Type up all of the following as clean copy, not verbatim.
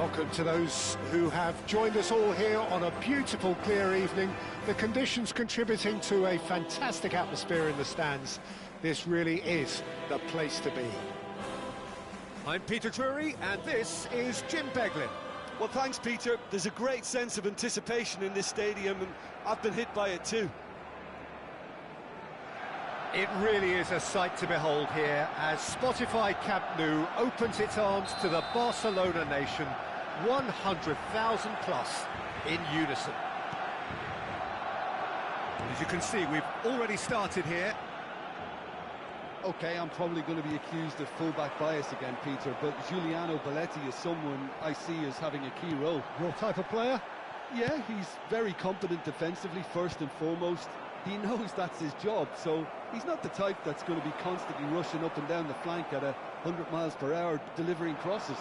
welcome to those who have joined us all here on a beautiful, clear evening. The conditions contributing to a fantastic atmosphere in the stands. This really is the place to be. I'm Peter Drury, and this is Jim Beglin. Well, thanks, Peter. There's a great sense of anticipation in this stadium, and I've been hit by it too. It really is a sight to behold here as Spotify Camp Nou opens its arms to the Barcelona nation, 100,000 plus in unison. As you can see, we've already started here. Okay, I'm probably going to be accused of fullback bias again, Peter, but Giuliano Belletti is someone I see as having a key role. Your type of player? Yeah, he's very competent defensively, first and foremost. He knows that's his job, so he's not the type that's going to be constantly rushing up and down the flank at 100 miles per hour, delivering crosses.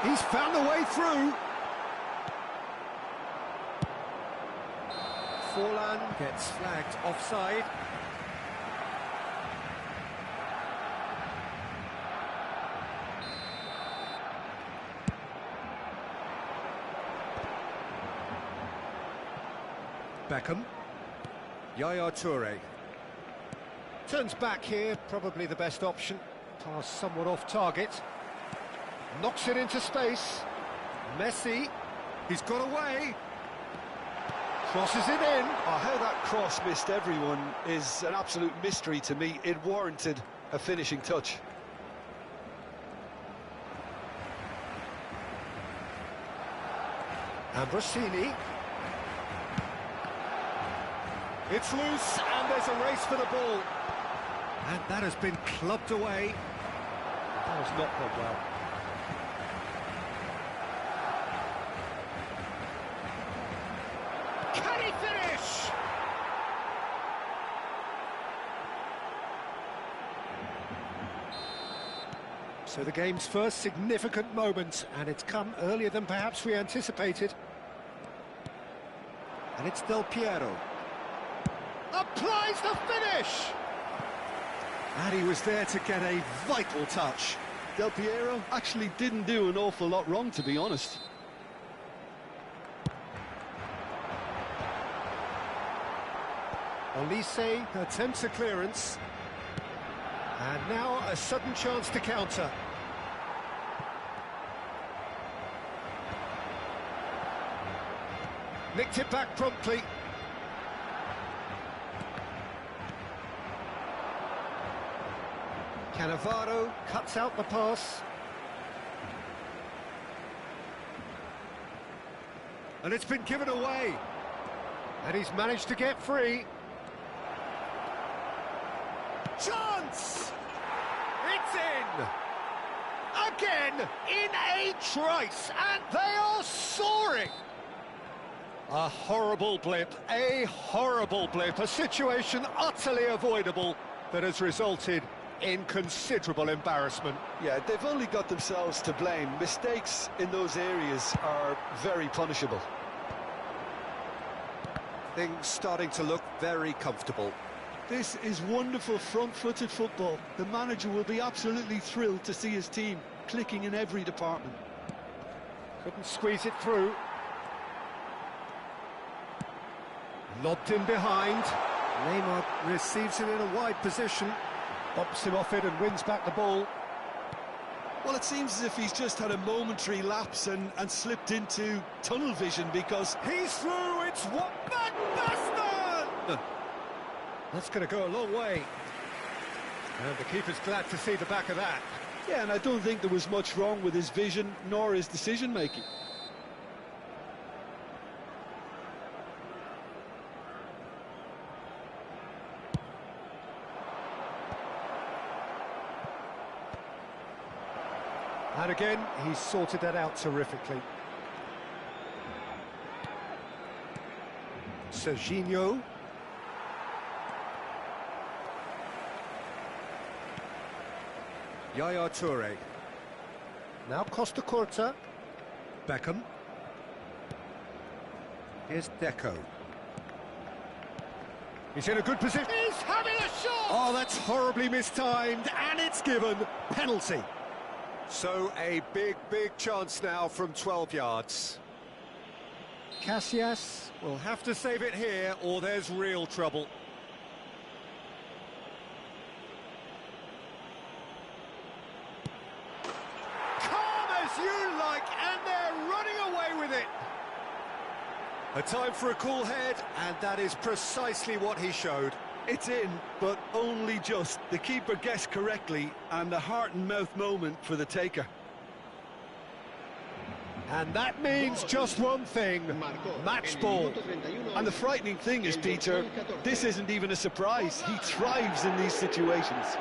He's found a way through. Forlan gets flagged offside. Beckham. Yaya Toure. Turns back here, probably the best option. Pass somewhat off target. Knocks it into space. Messi. He's got away. Crosses it in. Oh, how that cross missed everyone is an absolute mystery to me. It warranted a finishing touch. Ambrosini. It's loose, and there's a race for the ball. And that has been clubbed away. That has not gone well. Can he finish? So the game's first significant moment, and it's come earlier than perhaps we anticipated. And it's Del Piero. Applies the finish! And he was there to get a vital touch. Del Piero actually didn't do an awful lot wrong, to be honest. Olise attempts a clearance. And now a sudden chance to counter. Nicked it back promptly. Cannavaro cuts out the pass. And it's been given away. And he's managed to get free. Chance! It's in! Again, in a trice, and they are soaring! A horrible blip, a situation utterly avoidable that has resulted in considerable embarrassment. Yeah, they've only got themselves to blame. Mistakes in those areas are very punishable. Things starting to look very comfortable. This is wonderful front-footed football. The manager will be absolutely thrilled to see his team clicking in every department. Couldn't squeeze it through. Lobbed in behind. Neymar receives it in a wide position. Bumps him off it and wins back the ball. Well, it seems as if he's just had a momentary lapse and slipped into tunnel vision because he's through. It's what Van Basten! That's going to go a long way. And the keeper's glad to see the back of that. Yeah, and I don't think there was much wrong with his vision nor his decision-making. And again, he's sorted that out terrifically. Serginho. Yaya Toure. Now Costa Curta. Beckham. Here's Deco. He's in a good position. He's having a shot! Oh, that's horribly mistimed, and it's given. Penalty. So a big chance now from 12 yards. Casillas will have to save it here or there's real trouble. Calm as you like, and they're running away with it. A time for a cool head, and that is precisely what he showed. It's in, but only just. The keeper guessed correctly, and a heart-and-mouth moment for the taker. And that means just one thing, match ball. And the frightening thing is, Peter, this isn't even a surprise. He thrives in these situations.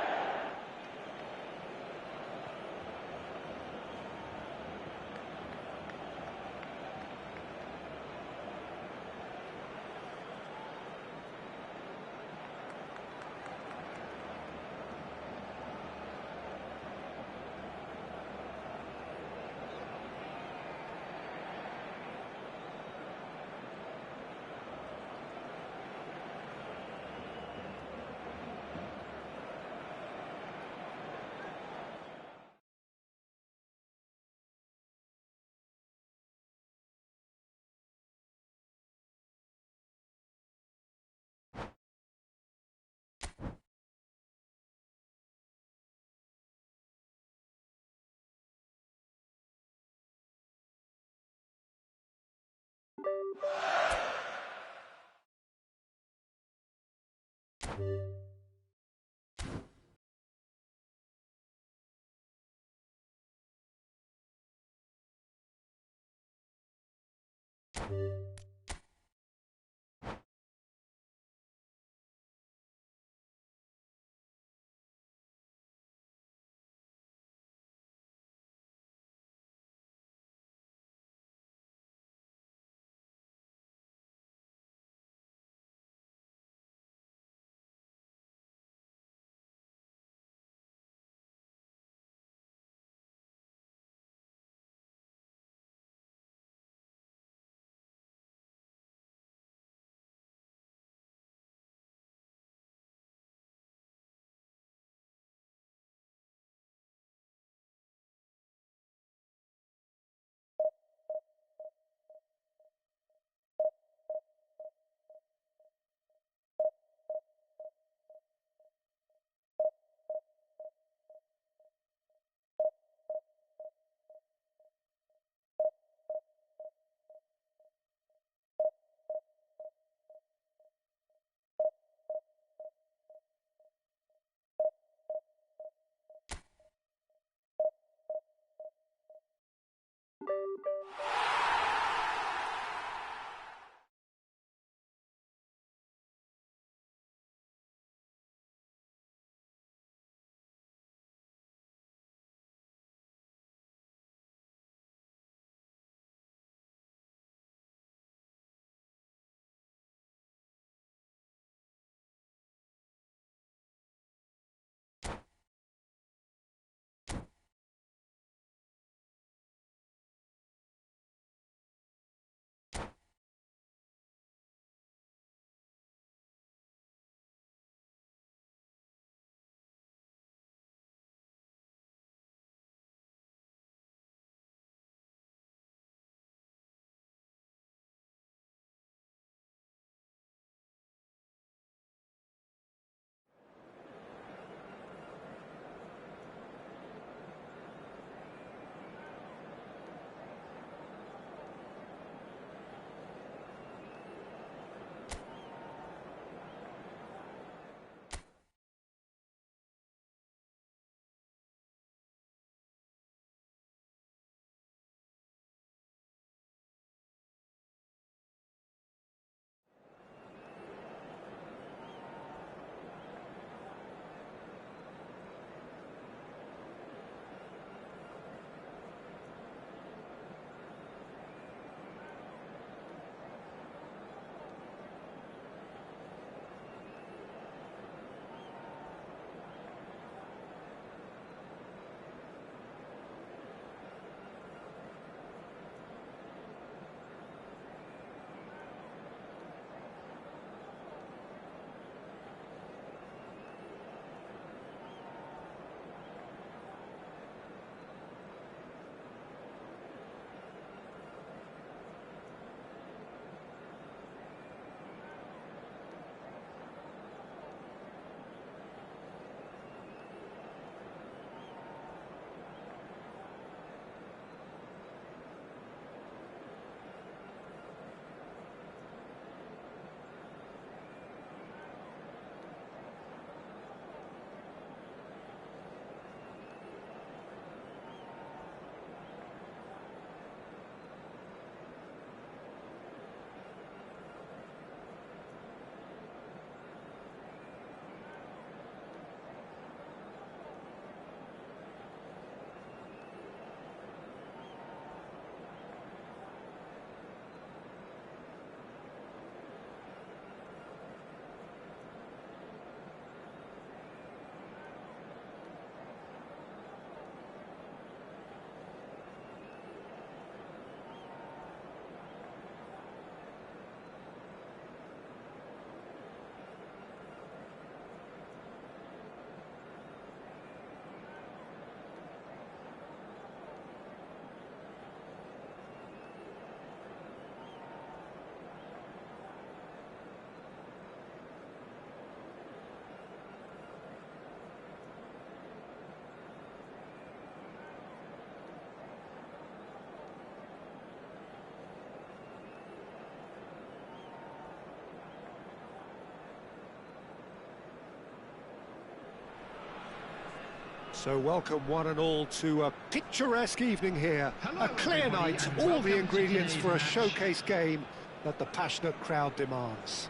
So welcome one and all to a picturesque evening here. A clear night, all the ingredients for a showcase game that the passionate crowd demands.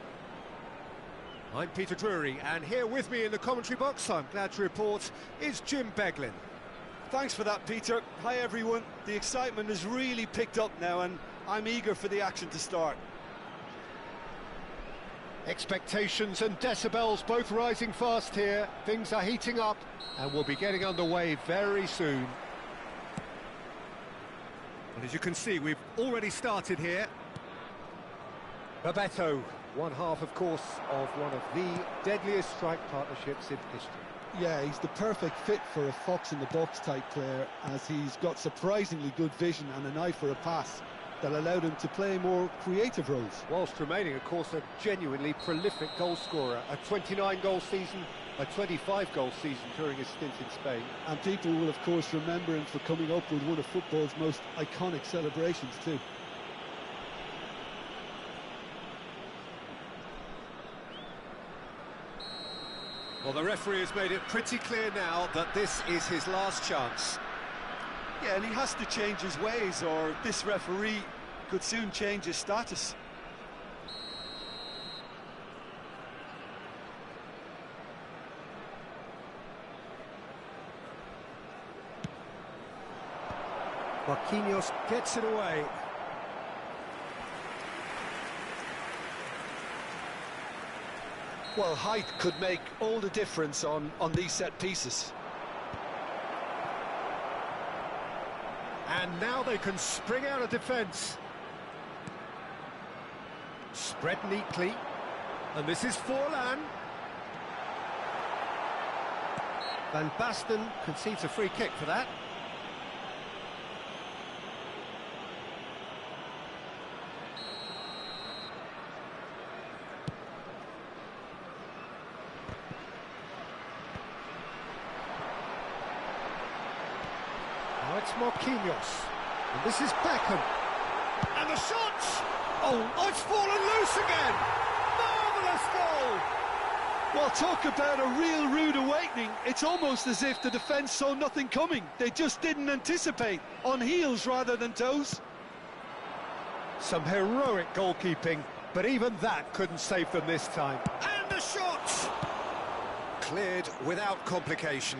I'm Peter Drury, and here with me in the commentary box, I'm glad to report, is Jim Beglin. Thanks for that, Peter. Hi, everyone. The excitement has really picked up now, and I'm eager for the action to start. Expectations and decibels both rising fast here. Things are heating up, and we'll be getting underway very soon. Well, as you can see, we've already started here. Bebeto, one half, of course, of one of the deadliest strike partnerships in history. Yeah, he's the perfect fit for a fox-in-the-box type player, as he's got surprisingly good vision and an eye for a pass that allowed him to play more creative roles. Whilst remaining, of course, a genuinely prolific goal-scorer. A 29-goal season, a 25-goal season during his stint in Spain. And people will, of course, remember him for coming up with one of football's most iconic celebrations, too. Well, the referee has made it pretty clear now that this is his last chance. Yeah, and he has to change his ways, or this referee could soon change his status. Marquinhos gets it away. Well, height could make all the difference on these set pieces. And now they can spring out of defence. Spread neatly. And this is Forlan. Van Basten concedes a free kick for that. Now it's Marquinhos. And this is Beckham. And the shot! Oh, it's fallen loose again! Marvellous goal! Well, talk about a real rude awakening. It's almost as if the defence saw nothing coming. They just didn't anticipate, on heels rather than toes. Some heroic goalkeeping, but even that couldn't save them this time. And the shot! Cleared without complication.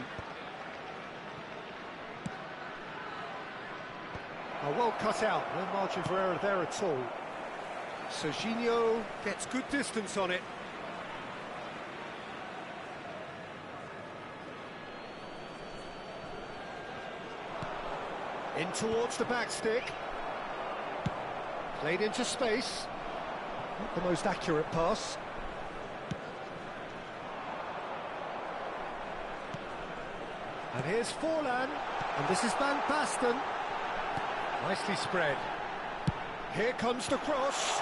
Well cut out, no margin for error there at all. Serginho gets good distance on it. In towards the back stick. Played into space. Not the most accurate pass. And here's Forlan. And this is Van Basten. Nicely spread. Here comes the cross.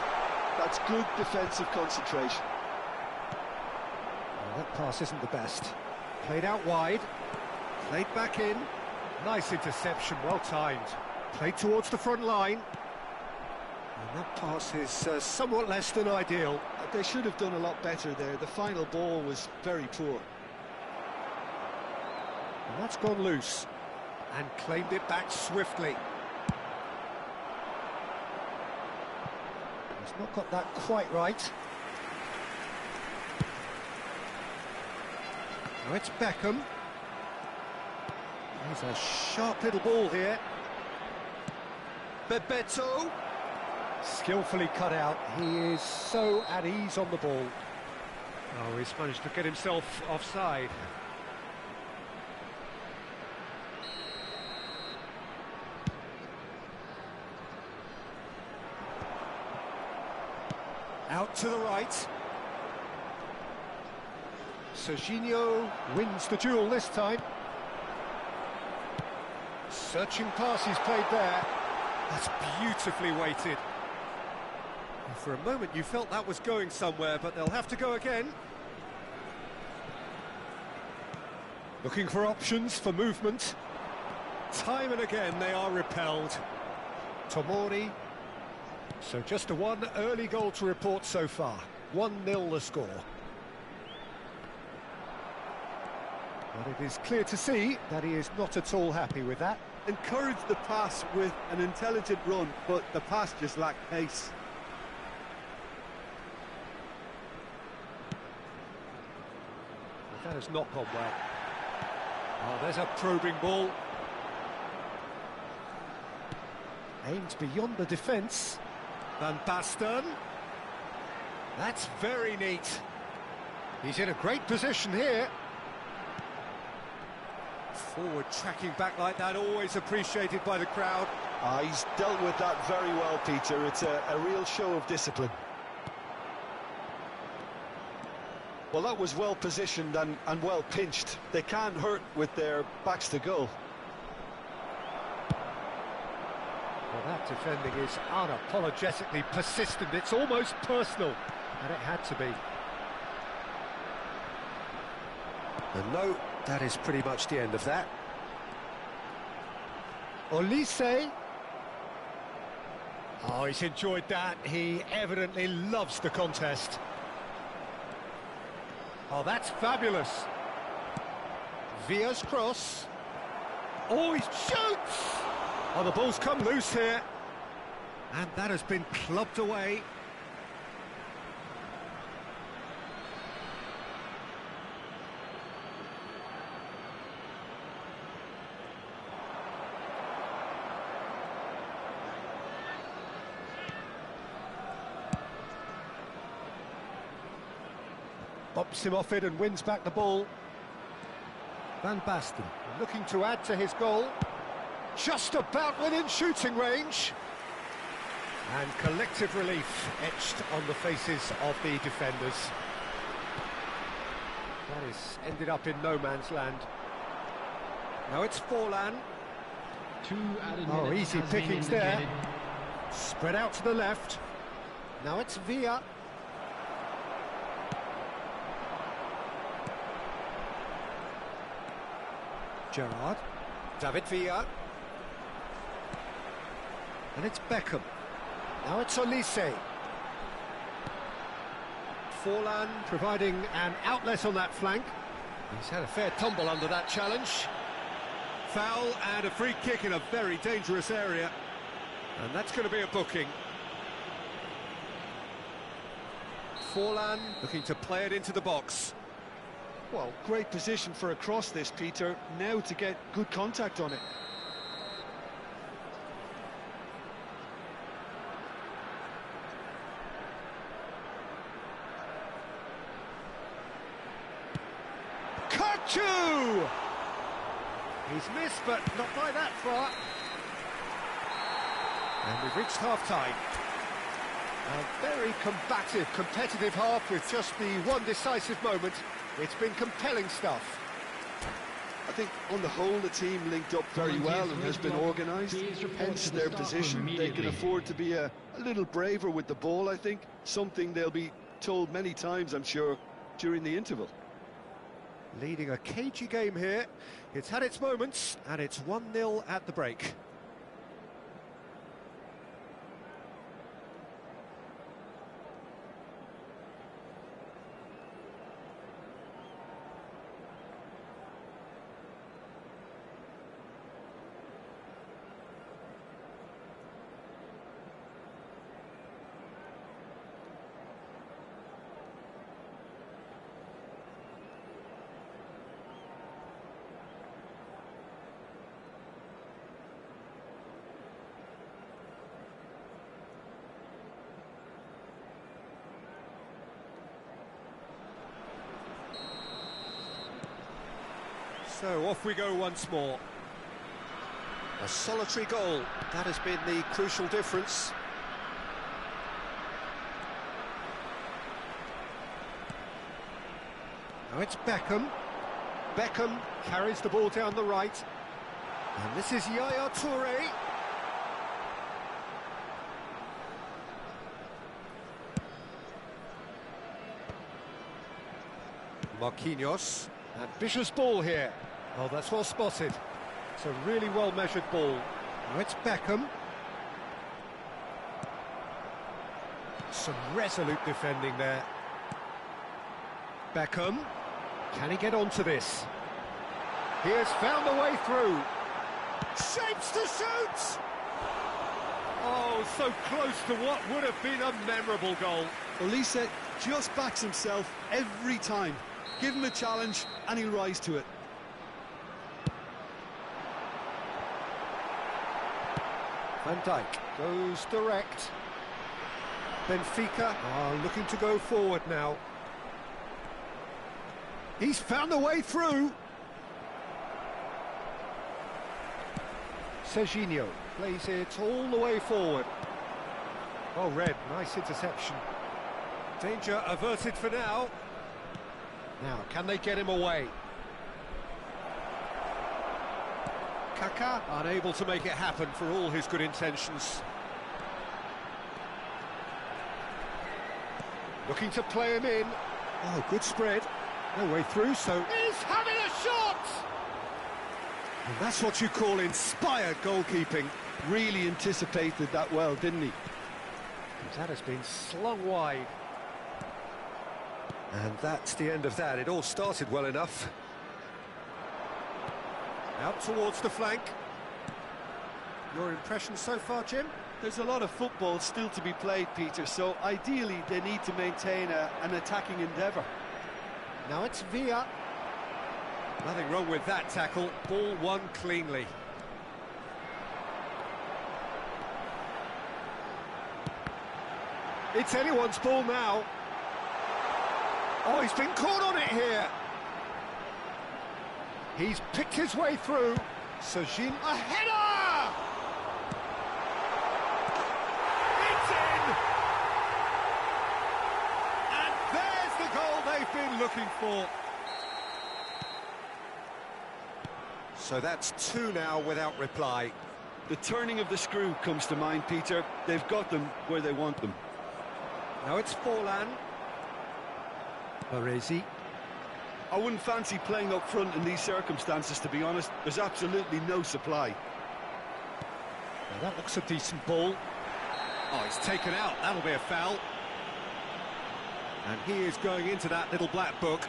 That's good defensive concentration. Well, that pass isn't the best. Played out wide. Played back in. Nice interception, well timed. Played towards the front line. And that pass is somewhat less than ideal. They should have done a lot better there. The final ball was very poor. And that's gone loose. And claimed it back swiftly. He's not got that quite right. Now it's Beckham. There's a sharp little ball here. Bebeto. Skillfully cut out. He is so at ease on the ball. Oh, he's managed to get himself offside. Out to the right. Serginho wins the duel this time. Searching pass he's played there. That's beautifully weighted. And for a moment you felt that was going somewhere, but they'll have to go again. Looking for options for movement. Time and again they are repelled. Tomori. So just a one early goal to report so far. 1-0 the score. But it is clear to see that he is not at all happy with that. Encouraged the pass with an intelligent run, but the pass just lacked pace. That has not gone well. Oh, there's a probing ball. Aimed beyond the defence. Van Basten. That's very neat. He's in a great position here. Forward tracking back like that, always appreciated by the crowd. He's dealt with that very well, Peter. It's a real show of discipline. Well, that was well positioned and well pinched. They can't hurt with their backs to goal. Well, that defending is unapologetically persistent. It's almost personal, and it had to be. And no, that is pretty much the end of that. Olise. Oh, he's enjoyed that. He evidently loves the contest. Oh, that's fabulous. Villa's cross. Oh, he shoots! Oh, the ball's come loose here. And that has been clubbed away. Bops him off it and wins back the ball. Van Basten looking to add to his goal. Just about within shooting range. And collective relief etched on the faces of the defenders. That is ended up in no man's land. Now it's Forlan. Oh, easy pickings there. Spread out to the left. Now it's Villa. Gerrard. David Villa. And it's Beckham. Now it's Olise. Forlan providing an outlet on that flank. He's had a fair tumble under that challenge. Foul and a free kick in a very dangerous area. And that's going to be a booking. Forlan looking to play it into the box. Well, great position for a cross this, Peter. Now to get good contact on it. Kachu! He's missed, but not by that far. And we've reached half-time. A very combative, competitive half with just the one decisive moment. It's been compelling stuff. I think on the whole the team linked up very well and has been organised, hence their position. They can afford to be a little braver with the ball, I think. Something they'll be told many times, I'm sure, during the interval. Leading a cagey game here. It's had its moments, and it's 1-0 at the break. So off we go once more. A solitary goal, that has been the crucial difference. Now it's Beckham. Beckham carries the ball down the right. And this is Yaya Toure. Marquinhos. Ambitious ball here. Oh, that's well spotted. It's a really well-measured ball. Now it's Beckham. Some resolute defending there. Beckham. Can he get onto this? He has found a way through. Shapes to shoot! Oh, so close to what would have been a memorable goal. Olise just backs himself every time. Give him a challenge and he'll rise to it. Van Dijk goes direct. Benfica are looking to go forward now. He's found a way through. Serginho plays it all the way forward. Oh, Red, nice interception. Danger averted for now. Now, can they get him away? Kaká unable to make it happen for all his good intentions. Looking to play him in. Oh, good spread. No way through, so... He's having a shot! And that's what you call inspired goalkeeping. Really anticipated that well, didn't he? That has been slung wide. And that's the end of that. It all started well enough. Out towards the flank. Your impression so far, Jim? There's a lot of football still to be played, Peter, so ideally they need to maintain an attacking endeavour. Now it's Villa. Nothing wrong with that tackle. Ball won cleanly. It's anyone's ball now. Oh, he's been caught on it here. He's picked his way through. Serginho, a header! It's in! And there's the goal they've been looking for. So that's two now without reply. The turning of the screw comes to mind, Peter. They've got them where they want them. Now it's Forlan. Baresi. I wouldn't fancy playing up front in these circumstances, to be honest. There's absolutely no supply. Now that looks a decent ball. Oh, it's taken out. That'll be a foul. And he is going into that little black book.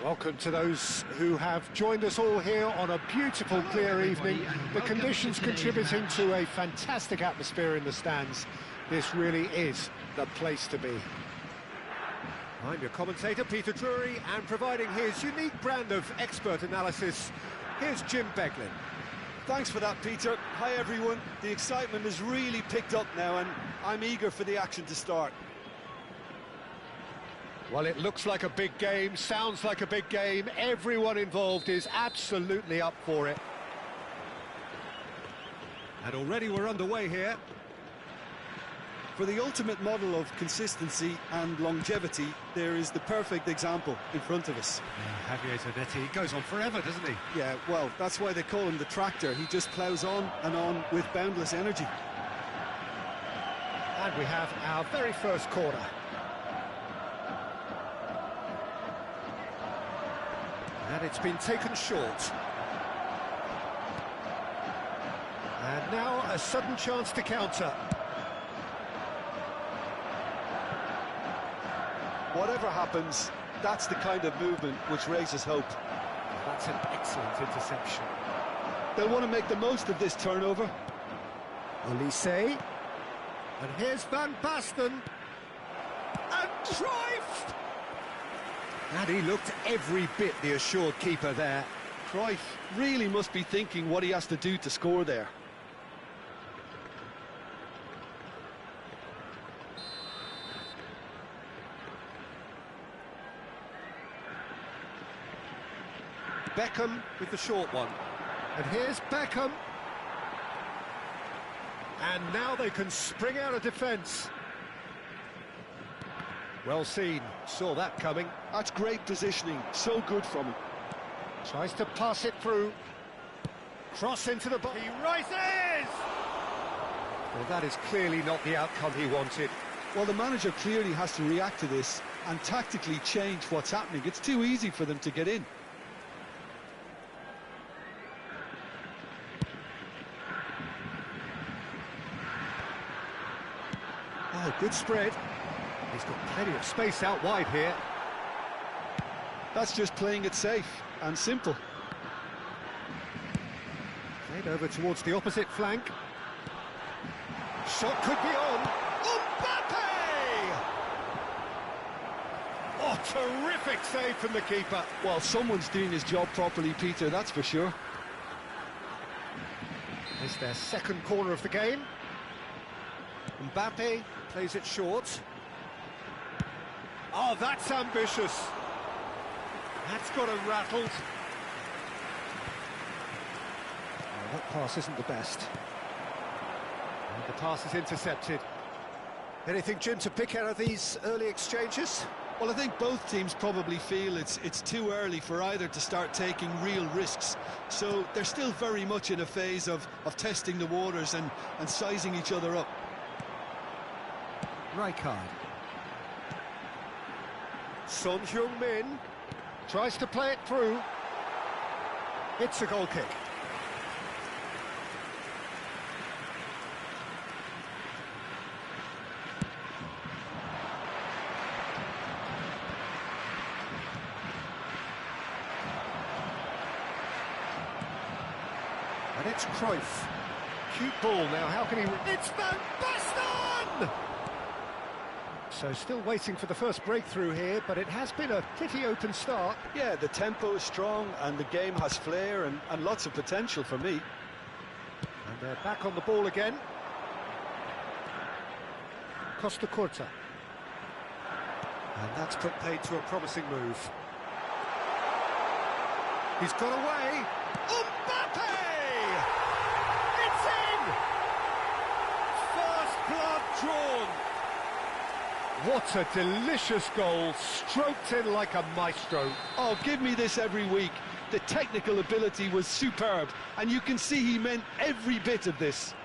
Welcome to those who have joined us all here on a beautiful, clear evening. The conditions contributing to a fantastic atmosphere in the stands. This really is the place to be. I'm your commentator, Peter Drury, and providing his unique brand of expert analysis, here's Jim Beglin. Thanks for that, Peter. Hi, everyone. The excitement has really picked up now, and I'm eager for the action to start. Well, it looks like a big game, sounds like a big game. Everyone involved is absolutely up for it. And already we're underway here. For the ultimate model of consistency and longevity, there is the perfect example in front of us. Yeah, Javier Zanetti goes on forever, doesn't he? Yeah, well, that's why they call him the tractor. He just ploughs on and on with boundless energy. And we have our very first corner. And it's been taken short. And now a sudden chance to counter. Whatever happens, that's the kind of movement which raises hope. That's an excellent interception. They'll want to make the most of this turnover. Olise. And here's Van Basten. And Cruyff! And he looked every bit the assured keeper there. Cruyff really must be thinking what he has to do to score there. Beckham with the short one. And here's Beckham. And now they can spring out of defence. Well seen, saw that coming. That's great positioning, so good from him. Tries to pass it through. Cross into the box. He rises! Well, that is clearly not the outcome he wanted. Well, the manager clearly has to react to this and tactically change what's happening. It's too easy for them to get in. Oh, good spread. He's got plenty of space out wide here. That's just playing it safe and simple. Played over towards the opposite flank. Shot could be on. Mbappe! Oh, terrific save from the keeper. Well, someone's doing his job properly, Peter, that's for sure. It's their second corner of the game. Mbappe plays it short. Oh, that's ambitious. That's got him rattled. Oh, that pass isn't the best. And the pass is intercepted. Anything, Jim, to pick out of these early exchanges? Well, I think both teams probably feel it's too early for either to start taking real risks. So they're still very much in a phase of testing the waters and sizing each other up. Rijkaard. Son Heung-min tries to play it through. It's a goal kick. And it's Cruyff. Cute ball now, how can he... It's Van Basten! So still waiting for the first breakthrough here, but it has been a pretty open start. Yeah, the tempo is strong and the game has flair and lots of potential for me. And they're back on the ball again. Costa Curta. And that's put paid to a promising move. He's got away. Mbappe! It's in! First blood drawn. What a delicious goal, stroked in like a maestro. Oh, give me this every week. The technical ability was superb, and you can see he meant every bit of this.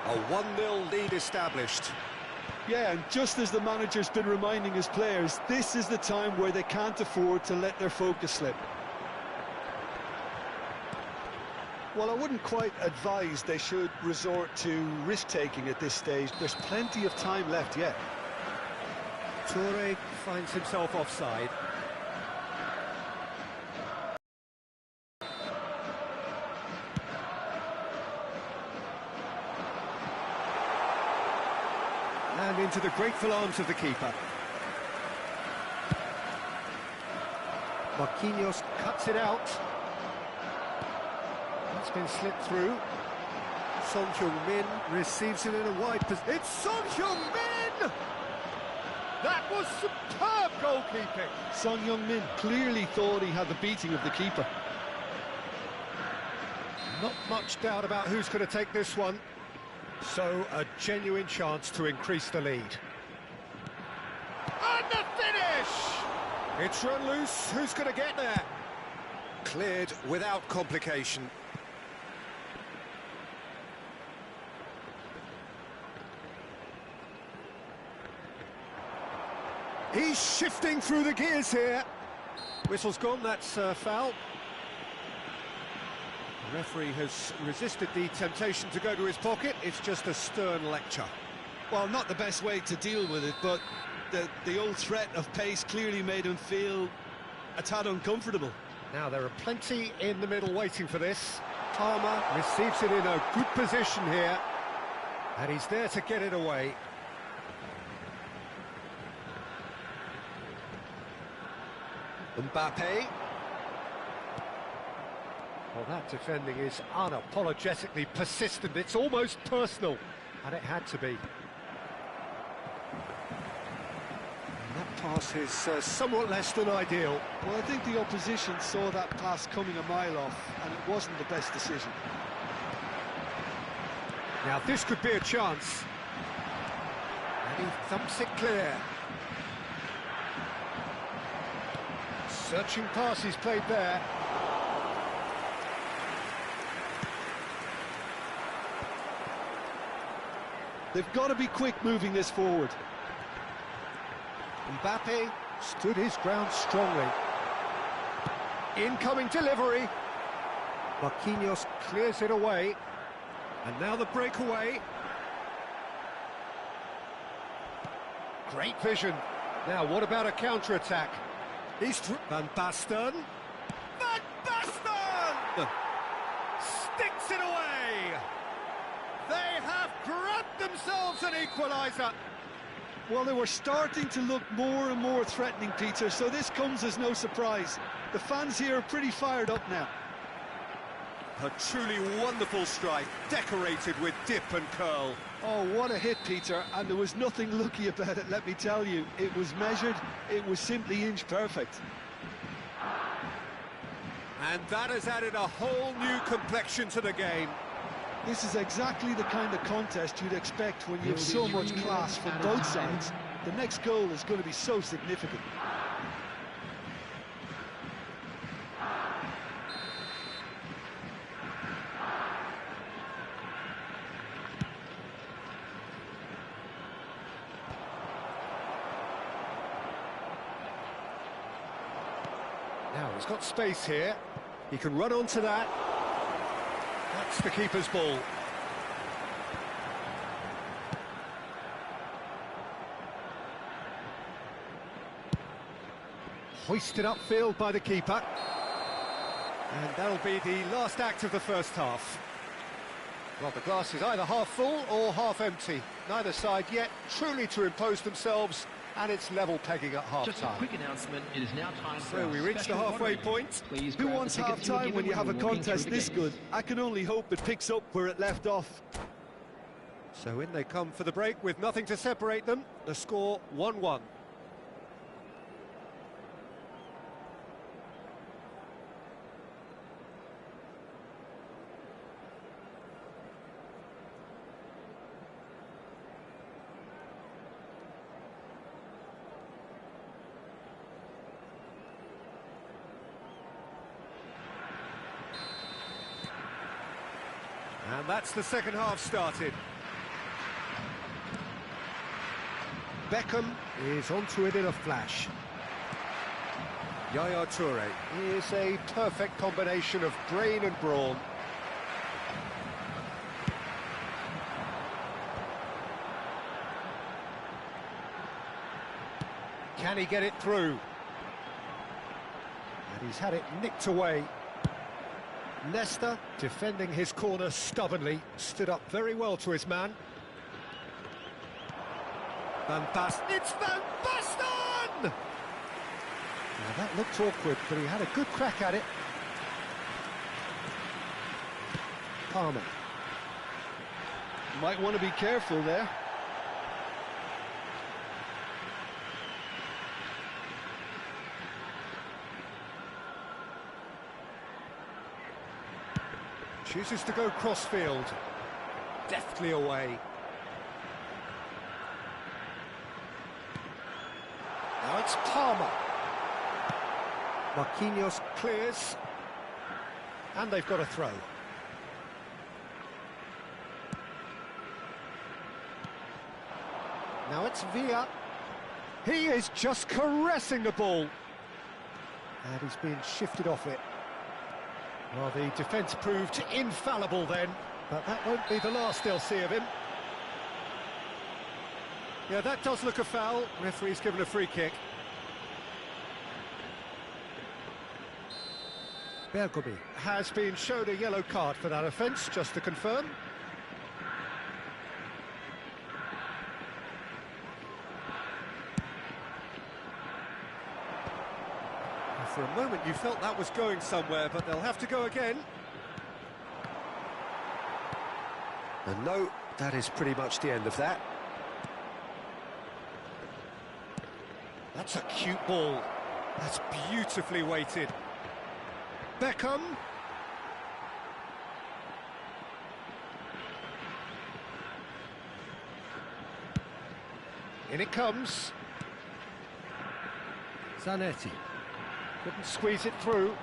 A 1-0 lead established. Yeah, and just as the manager's been reminding his players, this is the time where they can't afford to let their focus slip. Well, I wouldn't quite advise they should resort to risk-taking at this stage. There's plenty of time left yet. Toure finds himself offside. And into the grateful arms of the keeper. Marquinhos cuts it out. It's been slipped through. Son Heung-min receives it in a wide position. It's Son Heung-min! That was superb goalkeeping. Son Heung-min clearly thought he had the beating of the keeper. Not much doubt about who's going to take this one. So, a genuine chance to increase the lead. And the finish! It's run loose. Who's going to get there? Cleared without complication. He's shifting through the gears here. Whistle's gone, that's foul. The referee has resisted the temptation to go to his pocket. It's just a stern lecture. Well, not the best way to deal with it, but the old threat of pace clearly made him feel a tad uncomfortable. Now, there are plenty in the middle waiting for this. Palmer receives it in a good position here. And he's there to get it away. Mbappe. Well, that defending is unapologetically persistent. It's almost personal, and it had to be. And that pass is somewhat less than ideal. Well, I think the opposition saw that pass coming a mile off, and it wasn't the best decision. Now, this could be a chance. And he thumps it clear. Searching pass he's played there. They've got to be quick moving this forward. Mbappe stood his ground strongly. Incoming delivery. Marquinhos clears it away. And now the breakaway. Great vision. Now, what about a counter-attack? He's Van Basten. Van Basten! Sticks it away! They have grabbed themselves an equaliser. Well, they were starting to look more and more threatening, Peter, so this comes as no surprise. The fans here are pretty fired up now. A truly wonderful strike, decorated with dip and curl. Oh, what a hit, Peter, and there was nothing lucky about it, let me tell you. It was measured, it was simply inch perfect. And that has added a whole new complexion to the game. This is exactly the kind of contest you'd expect when you have so much class from both sides. The next goal is going to be so significant. Now, he's got space here. He can run onto that. That's the keeper's ball. Hoisted upfield by the keeper. And that'll be the last act of the first half. Well, the glass is either half full or half empty. Neither side yet truly to impose themselves, and it's level pegging at half-time. Just a quick announcement, it is now time for So we reach the halfway point. Who wants half-time when you have a contest this good? I can only hope it picks up where it left off. So in they come for the break with nothing to separate them. The score 1-1. And that's the second half started. Beckham is onto it in a flash. Yaya Toure is a perfect combination of brain and brawn. Can he get it through? And he's had it nicked away. Nesta, defending his corner stubbornly, stood up very well to his man. Van Basten. It's Van Basten! Now that looked awkward, but he had a good crack at it. Palmer. Might want to be careful there. Chooses to go crossfield. Deftly away. Now it's Palmer. Marquinhos clears. And they've got a throw. Now it's Villa. He is just caressing the ball. And he's being shifted off it. Well, the defence proved infallible then, but that won't be the last they'll see of him. Yeah, that does look a foul. Referee's given a free kick. Bergomi has been shown a yellow card for that offence, just to confirm. For a moment you felt that was going somewhere, but they'll have to go again. And no, that is pretty much the end of that. That's a cute ball. That's beautifully weighted. Beckham. In it comes. Zanetti. Couldn't squeeze it through.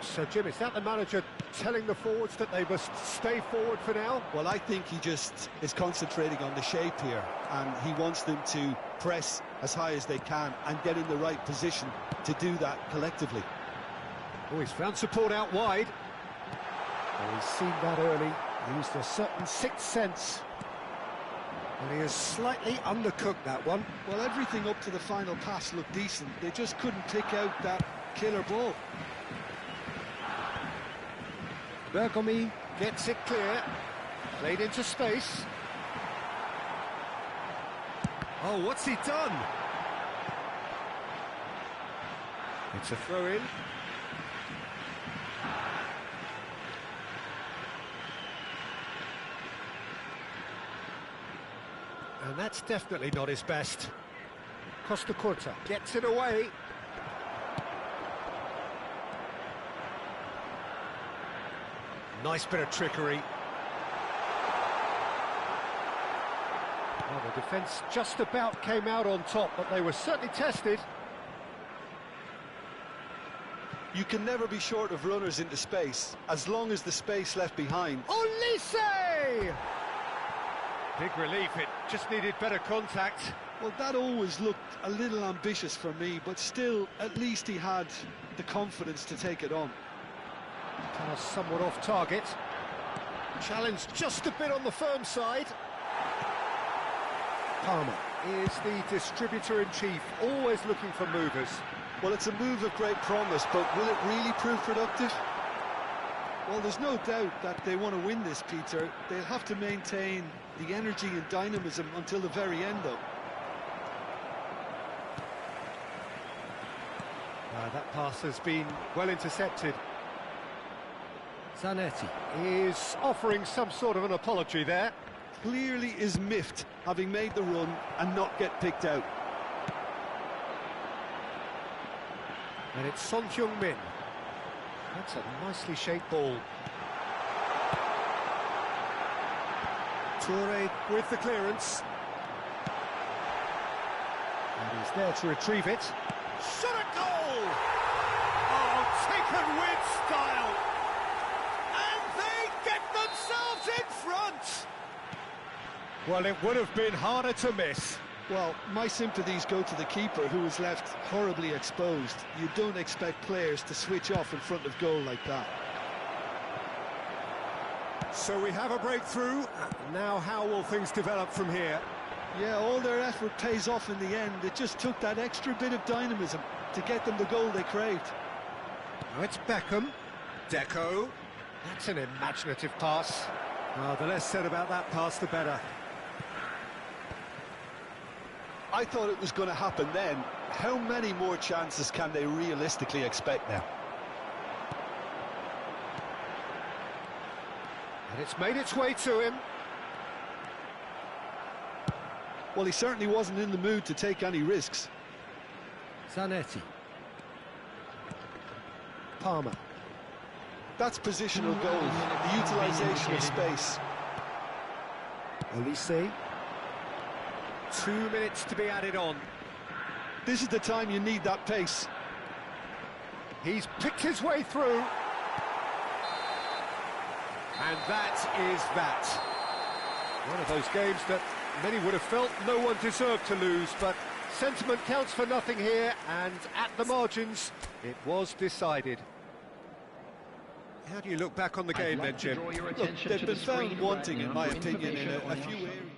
So, Jim, is that the manager telling the forwards that they must stay forward for now? Well, I think he just is concentrating on the shape here, and he wants them to press as high as they can and get in the right position to do that collectively. Oh, he's found support out wide. Oh, he's seen that early. He used a certain sixth sense. And he has slightly undercooked that one. Well, everything up to the final pass looked decent. They just couldn't pick out that killer ball. Bergomi gets it clear. Played into space. Oh, what's he done? It's a throw-in. And that's definitely not his best. Costa Curta gets it away. Nice bit of trickery. Well, the defence just about came out on top, but they were certainly tested. You can never be short of runners into space, as long as the space left behind. Olise! Big relief, it just needed better contact. Well, that always looked a little ambitious for me, but still, at least he had the confidence to take it on. Pass somewhat off target. Challenge just a bit on the firm side. Palmer is the distributor-in-chief, always looking for movers. Well, it's a move of great promise, but will it really prove productive? Well, there's no doubt that they want to win this, Peter. They'll have to maintain the energy and dynamism until the very end, though. That pass has been well intercepted. Zanetti is offering some sort of an apology there. Clearly is miffed, having made the run and not get picked out. And it's Son Heung-min. That's a nicely shaped ball. Toure with the clearance. And he's there to retrieve it. Shot at goal! Oh, taken with style! And they get themselves in front! Well, it would have been harder to miss. Well, my sympathies go to the keeper, who was left horribly exposed. You don't expect players to switch off in front of goal like that. So we have a breakthrough. Now how will things develop from here? Yeah, all their effort pays off in the end. It just took that extra bit of dynamism to get them the goal they craved. Now it's Beckham. Deco. That's an imaginative pass. Oh, the less said about that pass, the better. I thought it was going to happen then. How many more chances can they realistically expect now? And it's made its way to him. Well, he certainly wasn't in the mood to take any risks. Zanetti. Palmer. That's positional goal, the utilisation of space. Olise. 2 minutes to be added on. This is the time you need that pace. He's picked his way through. And that is that. One of those games that many would have felt no one deserved to lose, but sentiment counts for nothing here, and at the margins, it was decided. How do you look back on the game then, Jim? Look, they've been found wanting, in my opinion, in a few areas.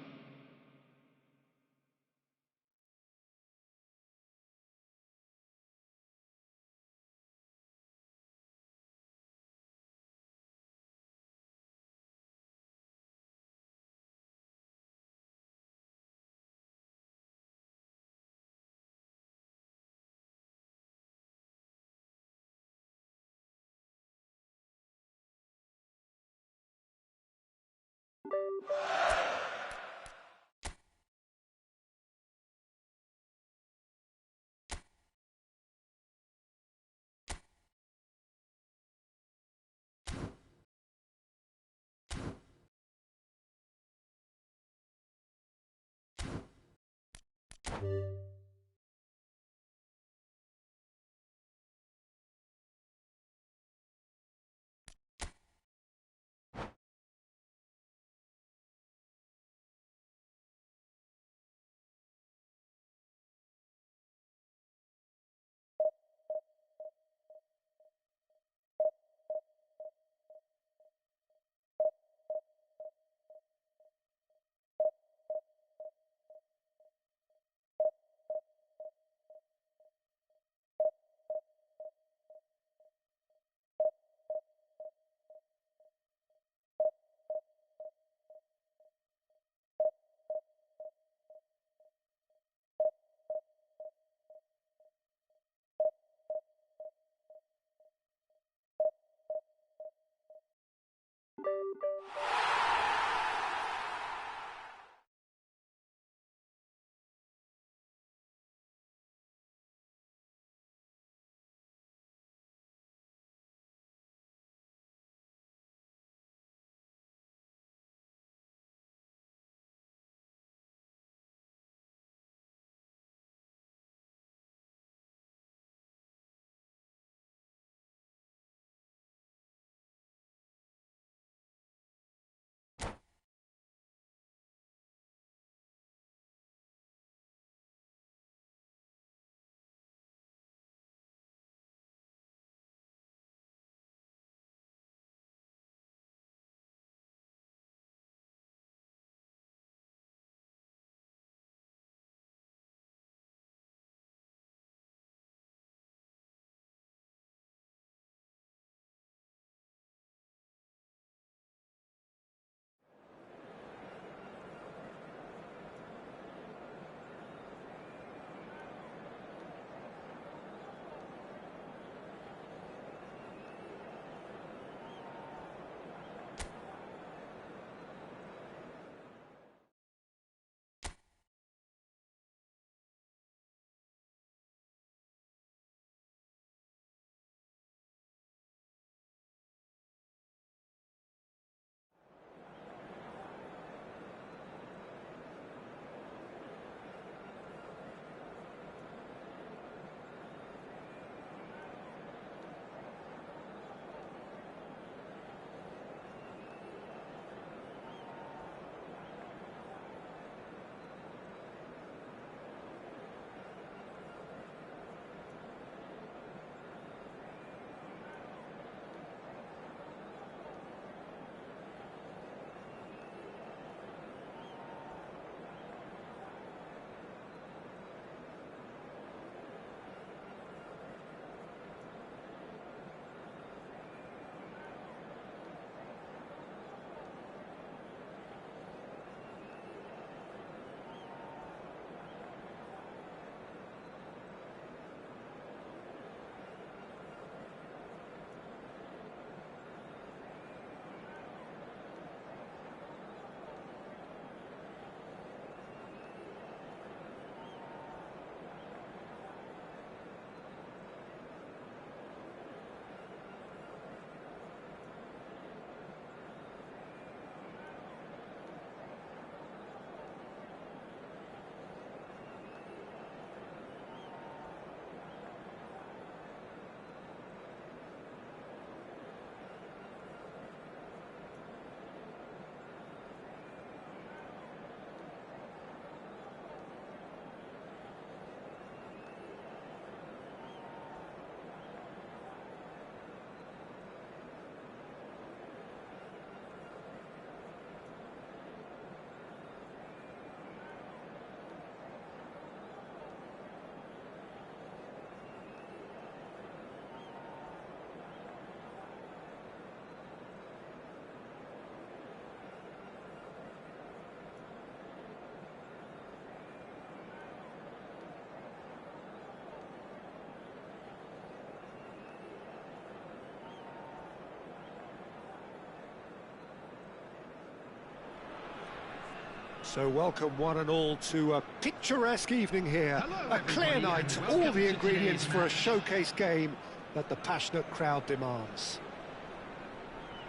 So welcome one and all to a picturesque evening here. A clear night, all the ingredients for a showcase game that the passionate crowd demands.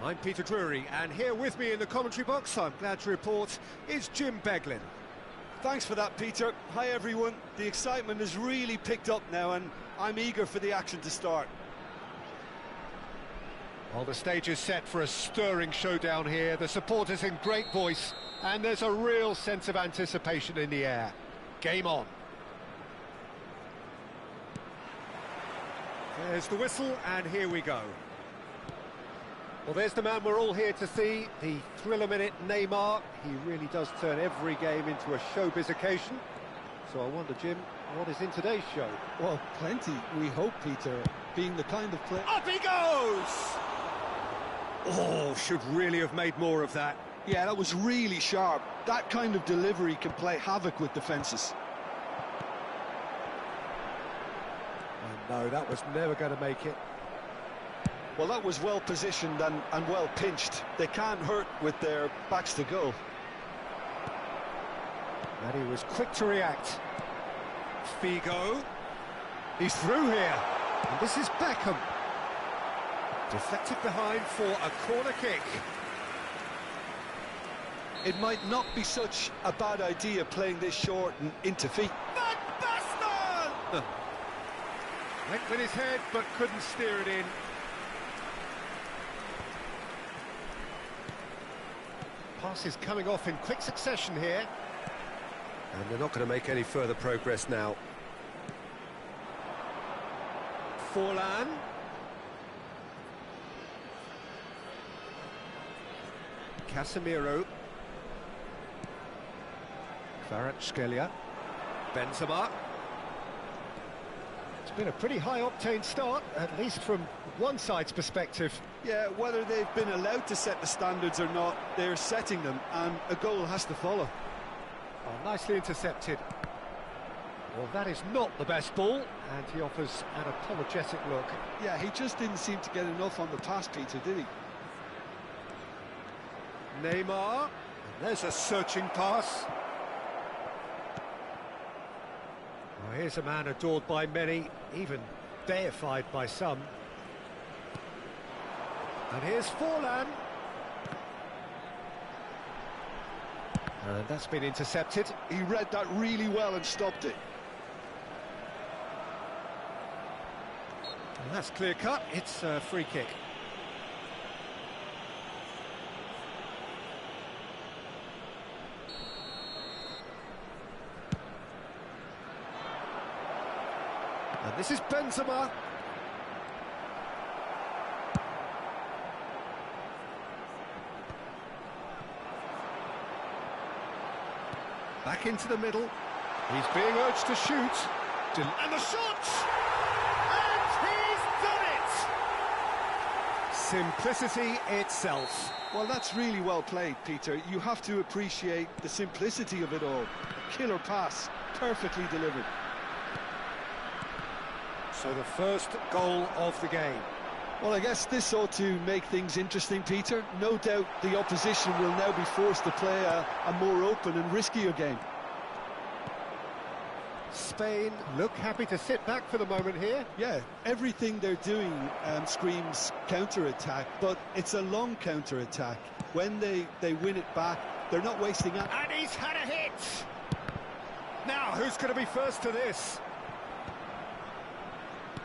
I'm Peter Drury, and here with me in the commentary box, I'm glad to report, is Jim Beglin. Thanks for that, Peter. Hi, everyone. The excitement has really picked up now, and I'm eager for the action to start. Well, the stage is set for a stirring showdown here. The supporters in great voice, and there's a real sense of anticipation in the air. Game on. There's the whistle, and here we go. Well, there's the man we're all here to see, the thriller-minute Neymar. He really does turn every game into a showbiz occasion. So I wonder, Jim, what is in today's show? Well, plenty, we hope, Peter, being the kind of player... Up he goes! Oh, should really have made more of that. Yeah, that was really sharp. That kind of delivery can play havoc with defences. And no, that was never going to make it. Well, that was well positioned and well pinched. They can't hurt with their backs to goal. And he was quick to react. Figo. He's through here. And this is Beckham. Deflected behind for a corner kick. It might not be such a bad idea playing this short and into feet. Van Basten! Went with his head, but couldn't steer it in. Passes coming off in quick succession here. And they're not going to make any further progress now. Forlan. Casemiro. Kvaratskhelia. Benzema. It's been a pretty high-octane start, at least from one side's perspective. Yeah, whether they've been allowed to set the standards or not, they're setting them, and a goal has to follow. Oh, nicely intercepted. Well, that is not the best ball, and he offers an apologetic look. Yeah, he just didn't seem to get enough on the pass, Peter, did he? Neymar. There's a searching pass. Well, here's a man adored by many, even deified by some. And here's Forlan. And that's been intercepted. He read that really well and stopped it. And that's clear cut. It's a free kick. And this is Benzema. Back into the middle. He's being urged to shoot. And the shot! And he's done it! Simplicity itself. Well, that's really well played, Peter. You have to appreciate the simplicity of it all. A killer pass, perfectly delivered. So the first goal of the game. Well, I guess this ought to make things interesting, Peter. No doubt the opposition will now be forced to play a more open and riskier game. Spain look happy to sit back for the moment here. Yeah, everything they're doing screams counter-attack, but it's a long counter-attack. When they win it back, they're not wasting it. And he's had a hit! Now, who's going to be first to this?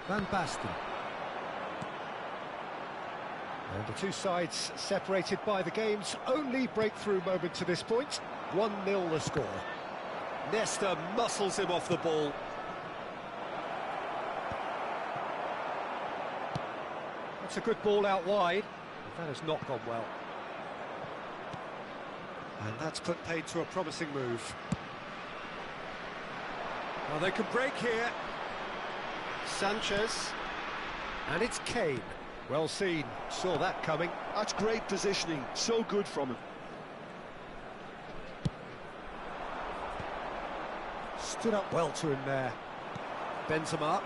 Van Basten. And the two sides separated by the game's only breakthrough moment to this point. 1-0 the score. Nesta muscles him off the ball. That's a good ball out wide. That has not gone well. And that's put paid to a promising move. Well, they can break here. Sanchez. And it's Kane. Well seen, saw that coming. That's great positioning, so good from him. Stood up well to him there. Benzema.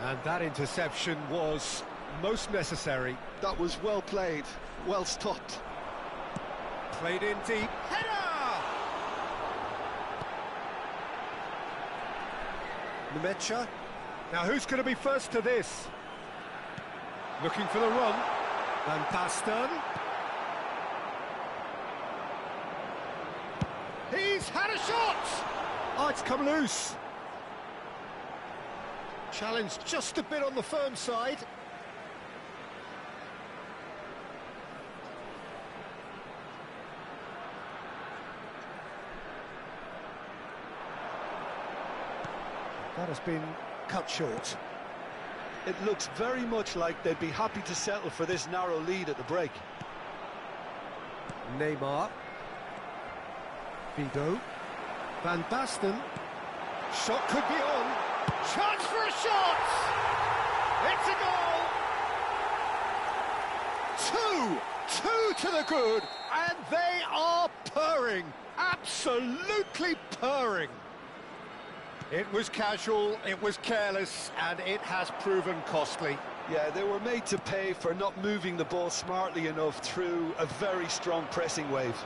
And that interception was most necessary. That was well played, well stopped. Played in deep. Header! Nemecha. Now who's going to be first to this? Looking for the run. Van Basten. He's had a shot! Oh, it's come loose. Challenge just a bit on the firm side. That has been cut short. It looks very much like they'd be happy to settle for this narrow lead at the break. Neymar. Vigo. Van Basten. Shot could be on. Chance for a shot! It's a goal! Two to the good, and they are purring. Absolutely purring. It was casual, it was careless, and it has proven costly. Yeah, they were made to pay for not moving the ball smartly enough through a very strong pressing wave.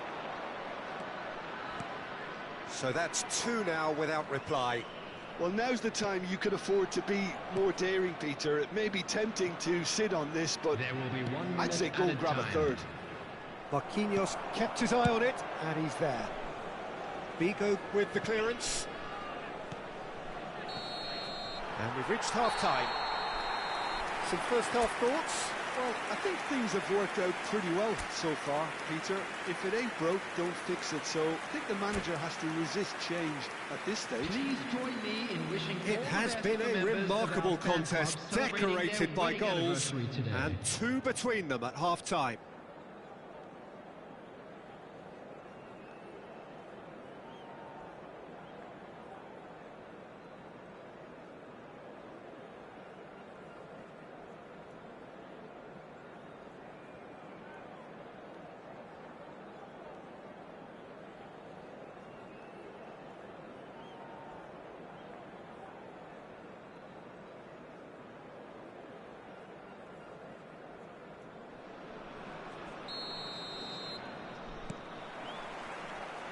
So that's two now without reply. Well, now's the time you can afford to be more daring, Peter. It may be tempting to sit on this, but There will be 1 minute I'd say go at grab a time. third. Marquinhos kept his eye on it, and he's there. Vigo with the clearance. And we've reached half-time. Some first-half thoughts? Well, I think things have worked out pretty well so far, Peter. If it ain't broke, don't fix it. So I think the manager has to resist change at this stage. Please join me in wishing It all the has best been to the a members of remarkable our fan contest, club celebrating their decorated by winning goals, anniversary today. and two between them at half-time.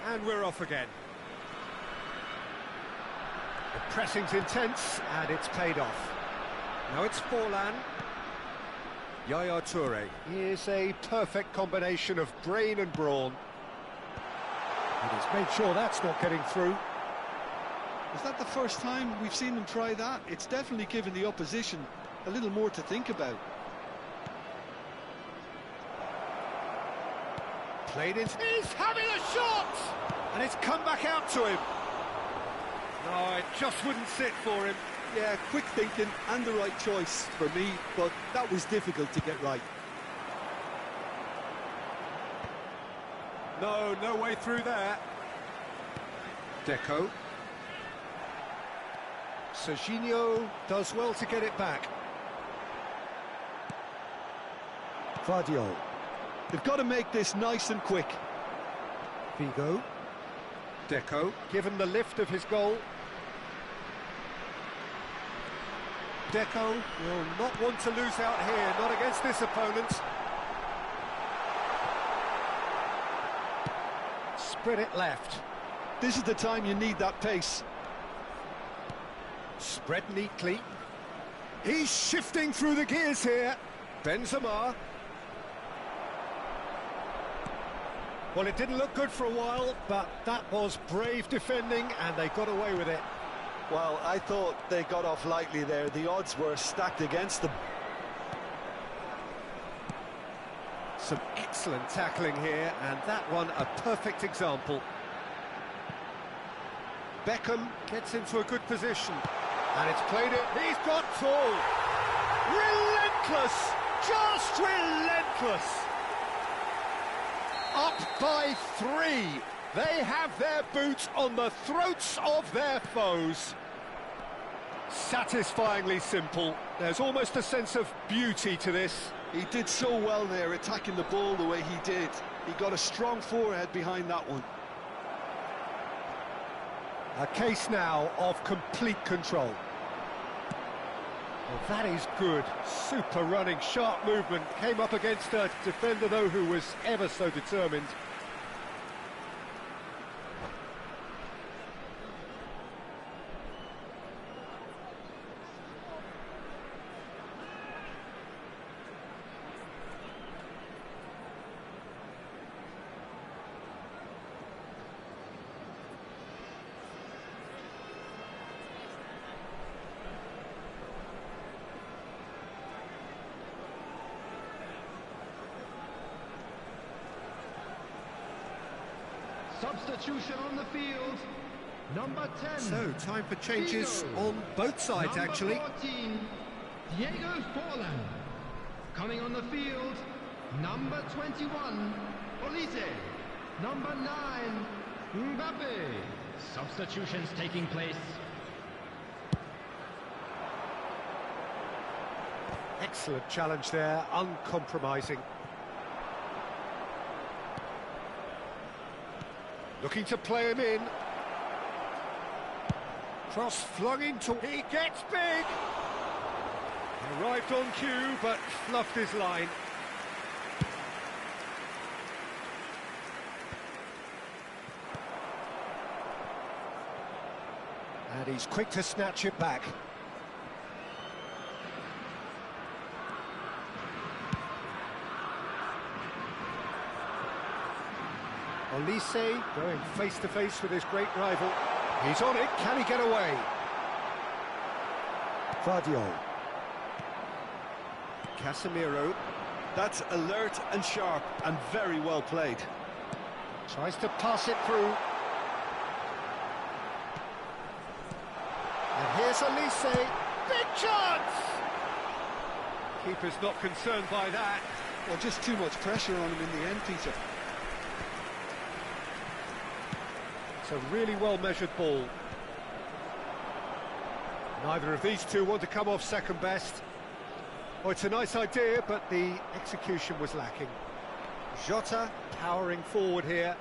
And we're off again. The pressing's intense, and it's paid off. Now it's Forlan. Yaya Toure. Here's a perfect combination of brain and brawn. And he's made sure that's not getting through. Is that the first time we've seen them try that? It's definitely given the opposition a little more to think about. Played in. He's having a shot! And it's come back out to him. No, it just wouldn't sit for him. Yeah, quick thinking and the right choice for me, but that was difficult to get right. No way through there. Deco. Serginho does well to get it back. Vardio. They've got to make this nice and quick. Vigo. Deco, given the lift of his goal. Deco will not want to lose out here, not against this opponent. Spread it left. This is the time you need that pace. Spread neatly. He's shifting through the gears here. Benzema. Well, it didn't look good for a while, but that was brave defending, and they got away with it. Well, I thought they got off lightly there. The odds were stacked against them. Some excellent tackling here, and that one a perfect example. Beckham gets into a good position, and it's played it. He's got full. Relentless, just relentless. Up by 3. They have their boots on the throats of their foes. Satisfyingly simple. There's almost a sense of beauty to this. He did so well there, attacking the ball the way he did. He got a strong forehead behind that one. A case now of complete control. Well, that is good. Super running, sharp movement. Came up against a defender, though, who was ever so determined. Substitution on the field. Number 10. So, time for changes Figo. on both sides, Number actually. 14, Diego Forlan. Coming on the field, number 21, Olise. Number 9, Mbappe. Substitutions taking place. Excellent challenge there, uncompromising. Looking to play him in. Cross flung into... He gets big! Arrived on cue, but fluffed his line. And he's quick to snatch it back. Olise going face-to-face with his great rival. He's on it, can he get away? Vardio. Casemiro. That's alert and sharp and very well played. Tries to pass it through. And here's Olise. Big chance! Keeper's not concerned by that. Well, just too much pressure on him in the end, Peter. It's a really well-measured ball. Neither of these two want to come off second best. Oh, it's a nice idea, but the execution was lacking. Jota powering forward here.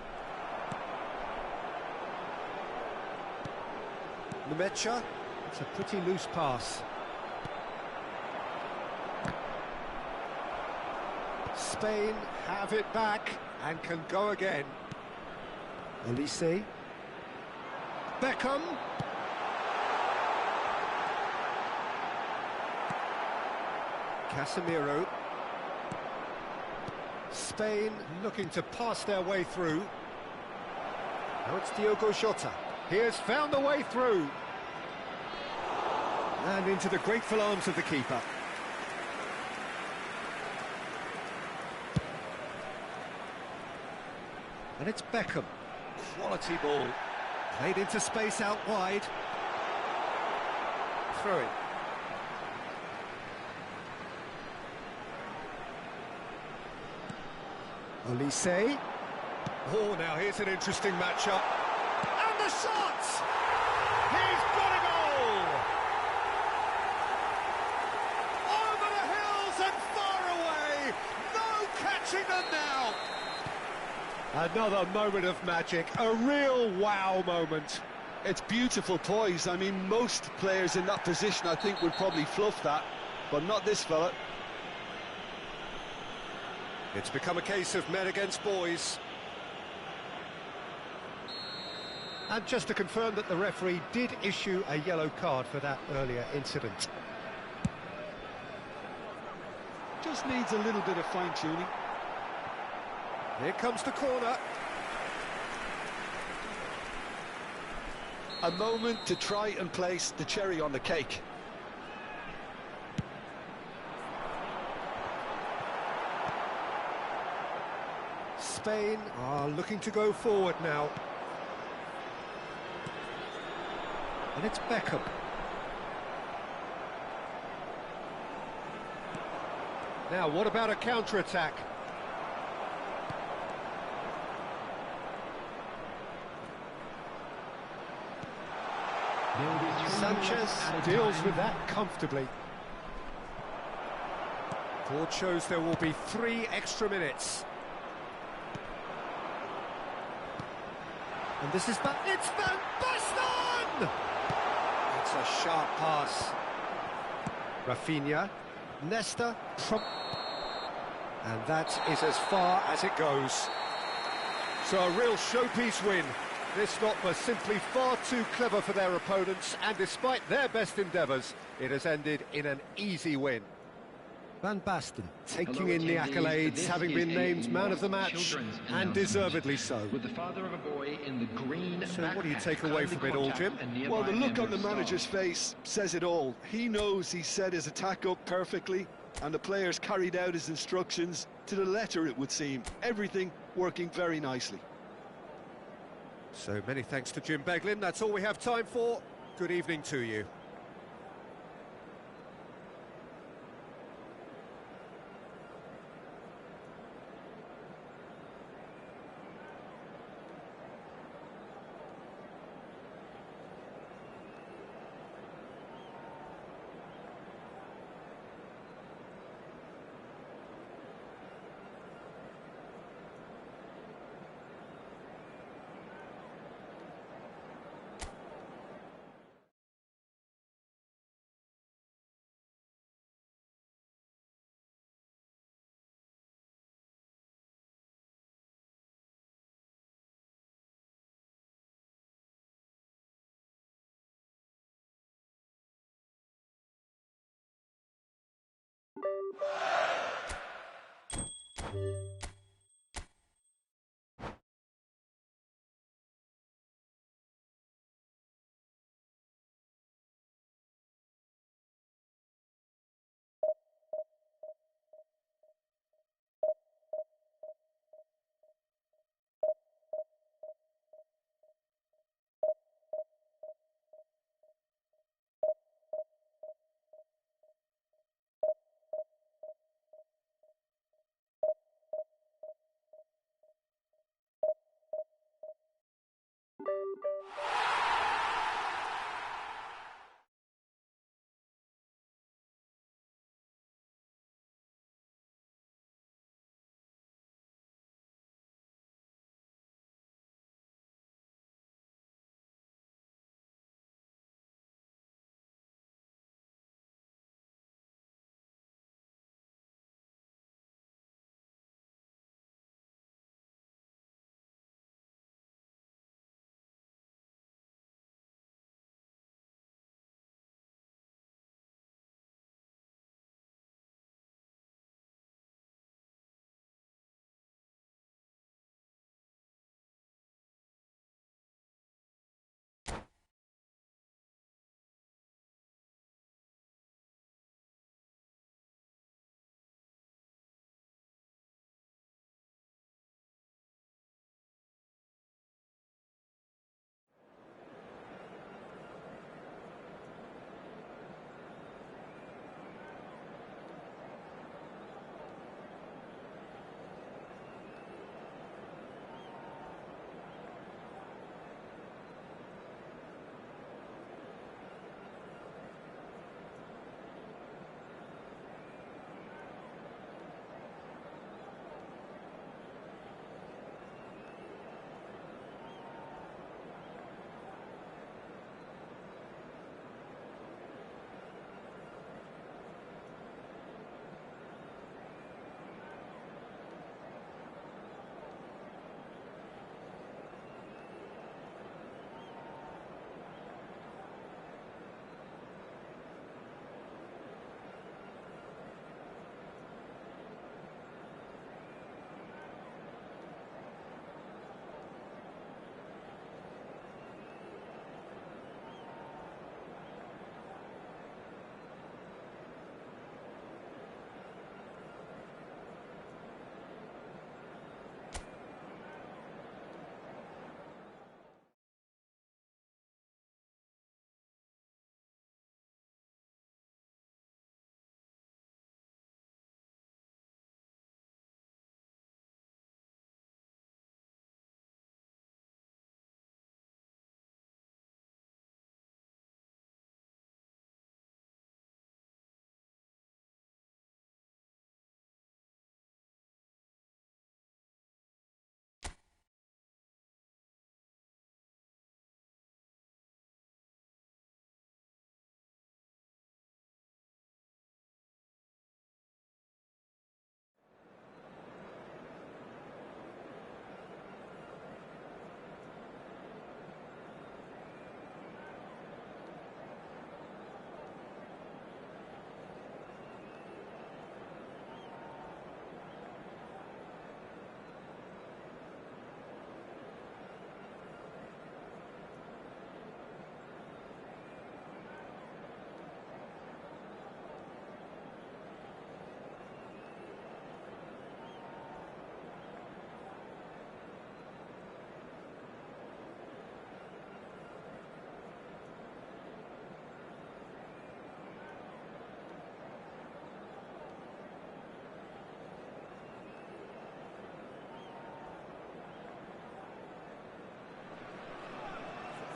Nemecha. It's a pretty loose pass. Spain have it back and can go again. Olise. Beckham. Casemiro. Spain looking to pass their way through. Now it's Diogo Jota. He has found the way through. And into the grateful arms of the keeper. And it's Beckham. Quality ball. Played into space out wide. Throw it. Olise. Oh, now here's an interesting matchup. And the shot! He's got a goal! Over the hills and far away! No catching them now! Another moment of magic, a real wow moment. It's beautiful poise. I mean, most players in that position, I think, would probably fluff that, but not this fella. It's become a case of men against boys. And just to confirm that the referee did issue a yellow card for that earlier incident. Just needs a little bit of fine-tuning. Here comes the corner. A moment to try and place the cherry on the cake. Spain are looking to go forward now. And it's Beckham. Now, what about a counter-attack? Sanchez deals with that comfortably. Board shows there will be 3 extra minutes. And this is it's Van Basten! It's a sharp pass. Rafinha, Nesta, and that is as far as it goes. So a real showpiece win. This lot was simply far too clever for their opponents, and despite their best endeavours, it has ended in an easy win. Van Basten taking in the accolades, having been named man of the match, and deservedly so. With the father of a boy in the green So what do you take away from it all, Jim? Well, the look on the manager's face says it all. He knows he set his attack up perfectly, and the players carried out his instructions to the letter, it would seem. Everything working very nicely. So many thanks to Jim Beglin. That's all we have time for. Good evening to you.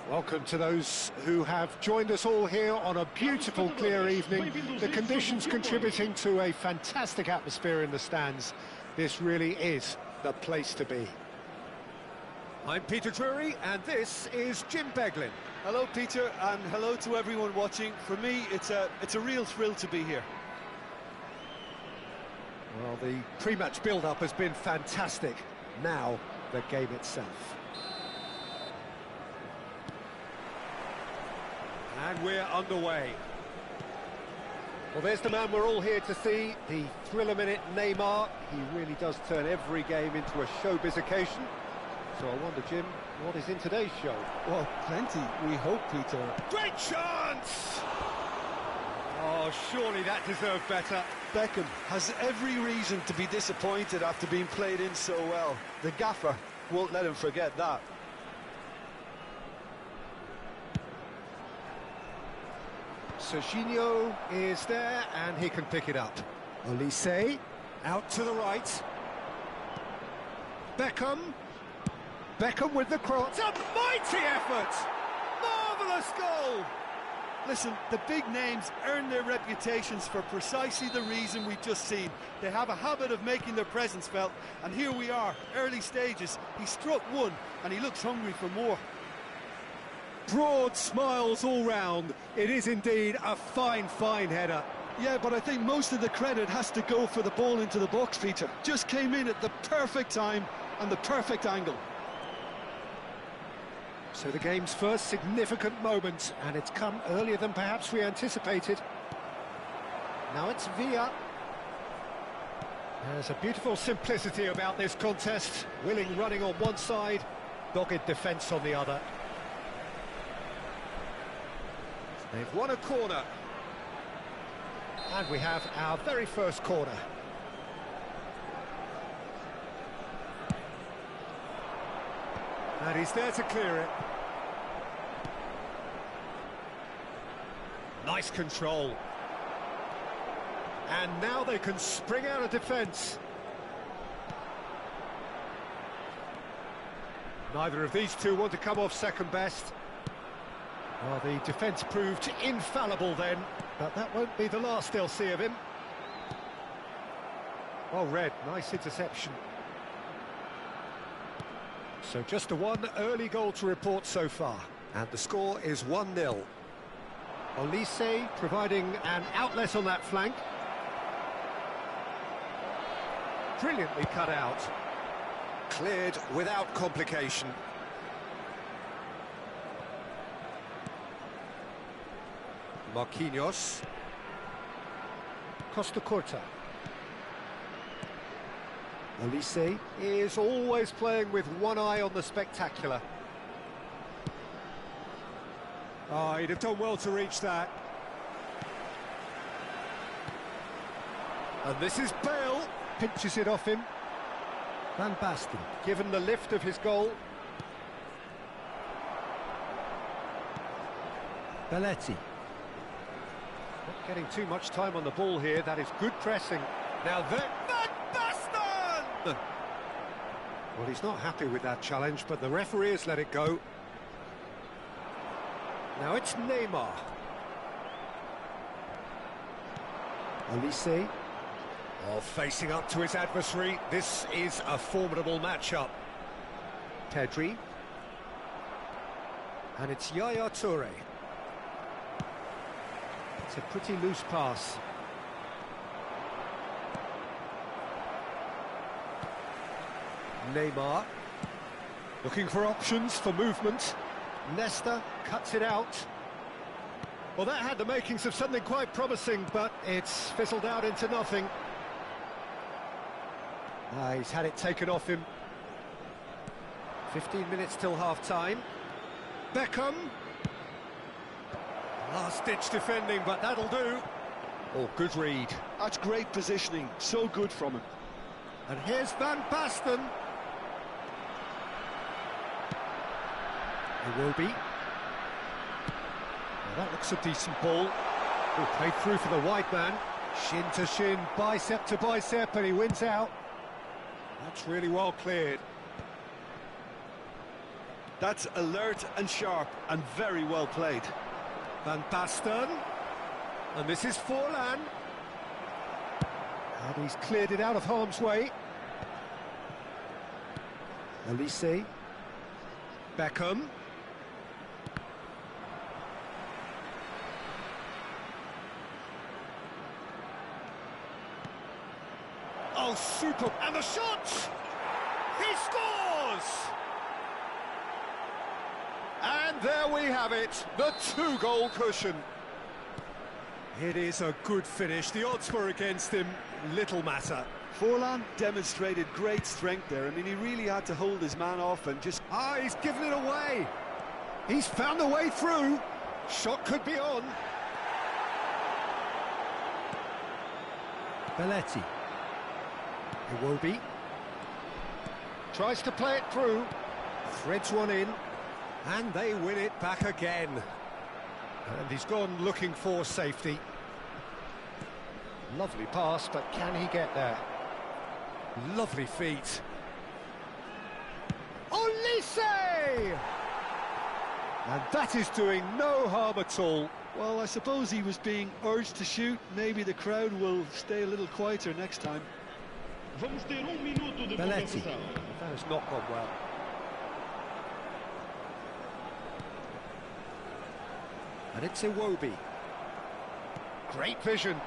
Welcome to those who have joined us all here on a beautiful, clear evening. The conditions contributing to a fantastic atmosphere in the stands. This really is the place to be. I'm Peter Drury, and this is Jim Beglin. Hello, Peter, and hello to everyone watching. For me, it's a real thrill to be here. Well, the pre-match build-up has been fantastic. Now, the game itself. And we're underway. Well, there's the man we're all here to see, the thriller-minute Neymar. He really does turn every game into a showbiz occasion. So I wonder, Jim, what is in today's show? Well, plenty, we hope, Peter. Great chance! Oh, surely that deserved better. Beckham has every reason to be disappointed after being played in so well. The gaffer won't let him forget that. Serginho is there, and he can pick it up. Olise, out to the right. Beckham with the cross. A mighty effort! Marvellous goal! Listen, the big names earn their reputations for precisely the reason we've just seen. They have a habit of making their presence felt, and here we are, early stages. He struck one, and he looks hungry for more. Broad smiles all round. It is indeed a fine, fine header. Yeah, but I think most of the credit has to go for the ball into the box, Peter. Just came in at the perfect time and the perfect angle. So the game's first significant moment, and it's come earlier than perhaps we anticipated. Now it's Villa. There's a beautiful simplicity about this contest. Willing running on one side, dogged defence on the other. They've won a corner. And we have our very first corner. And he's there to clear it. Nice control. And now they can spring out of defence. Neither of these two want to come off second best. Well, the defence proved infallible then, but that won't be the last they'll see of him. Well read, nice interception. So just the one early goal to report so far, and the score is 1-0. Olise providing an outlet on that flank. Brilliantly cut out. Cleared without complication. Marquinhos. Costa Curta. Olise is always playing with one eye on the spectacular. Oh, he'd have done well to reach that. And this is Bale. Pinches it off him. Van Basten, given the lift of his goal. Belletti. Not getting too much time on the ball here. That is good pressing. Now there... Van Basten! Well, he's not happy with that challenge, but the referee has let it go. Now it's Neymar. Olise. Oh, facing up to his adversary. This is a formidable matchup. Pedri. And it's Yaya Toure. It's a pretty loose pass. Neymar. Looking for options for movement. Nesta cuts it out. Well, that had the makings of something quite promising, but it's fizzled out into nothing. He's had it taken off him. 15 minutes till half-time. Beckham. Last-ditch defending, but that'll do. Oh, good read. That's great positioning, so good from him. And here's Van Basten. It will be. Well, that looks a decent ball. Oh, played through for the wide man. Shin to shin, bicep to bicep, and he wins out. That's really well cleared. That's alert and sharp and very well played. Van Basten. And this is Forlan. And he's cleared it out of harm's way. Elise. Beckham. Oh, super. And the shot! He scores! And there we have it, the two-goal cushion. It is a good finish. The odds were against him, little matter. Forlan demonstrated great strength there. I mean, he really had to hold his man off and just... Ah, he's given it away. He's found a way through. Shot could be on. Belletti. Iwobi. Tries to play it through. Threads one in. And they win it back again. And he's gone looking for safety. Lovely pass, but can he get there? Lovely feet. Olise! And that is doing no harm at all. Well, I suppose he was being urged to shoot. Maybe the crowd will stay a little quieter next time. Belletti. That has not gone well. And it's Iwobi. Great vision.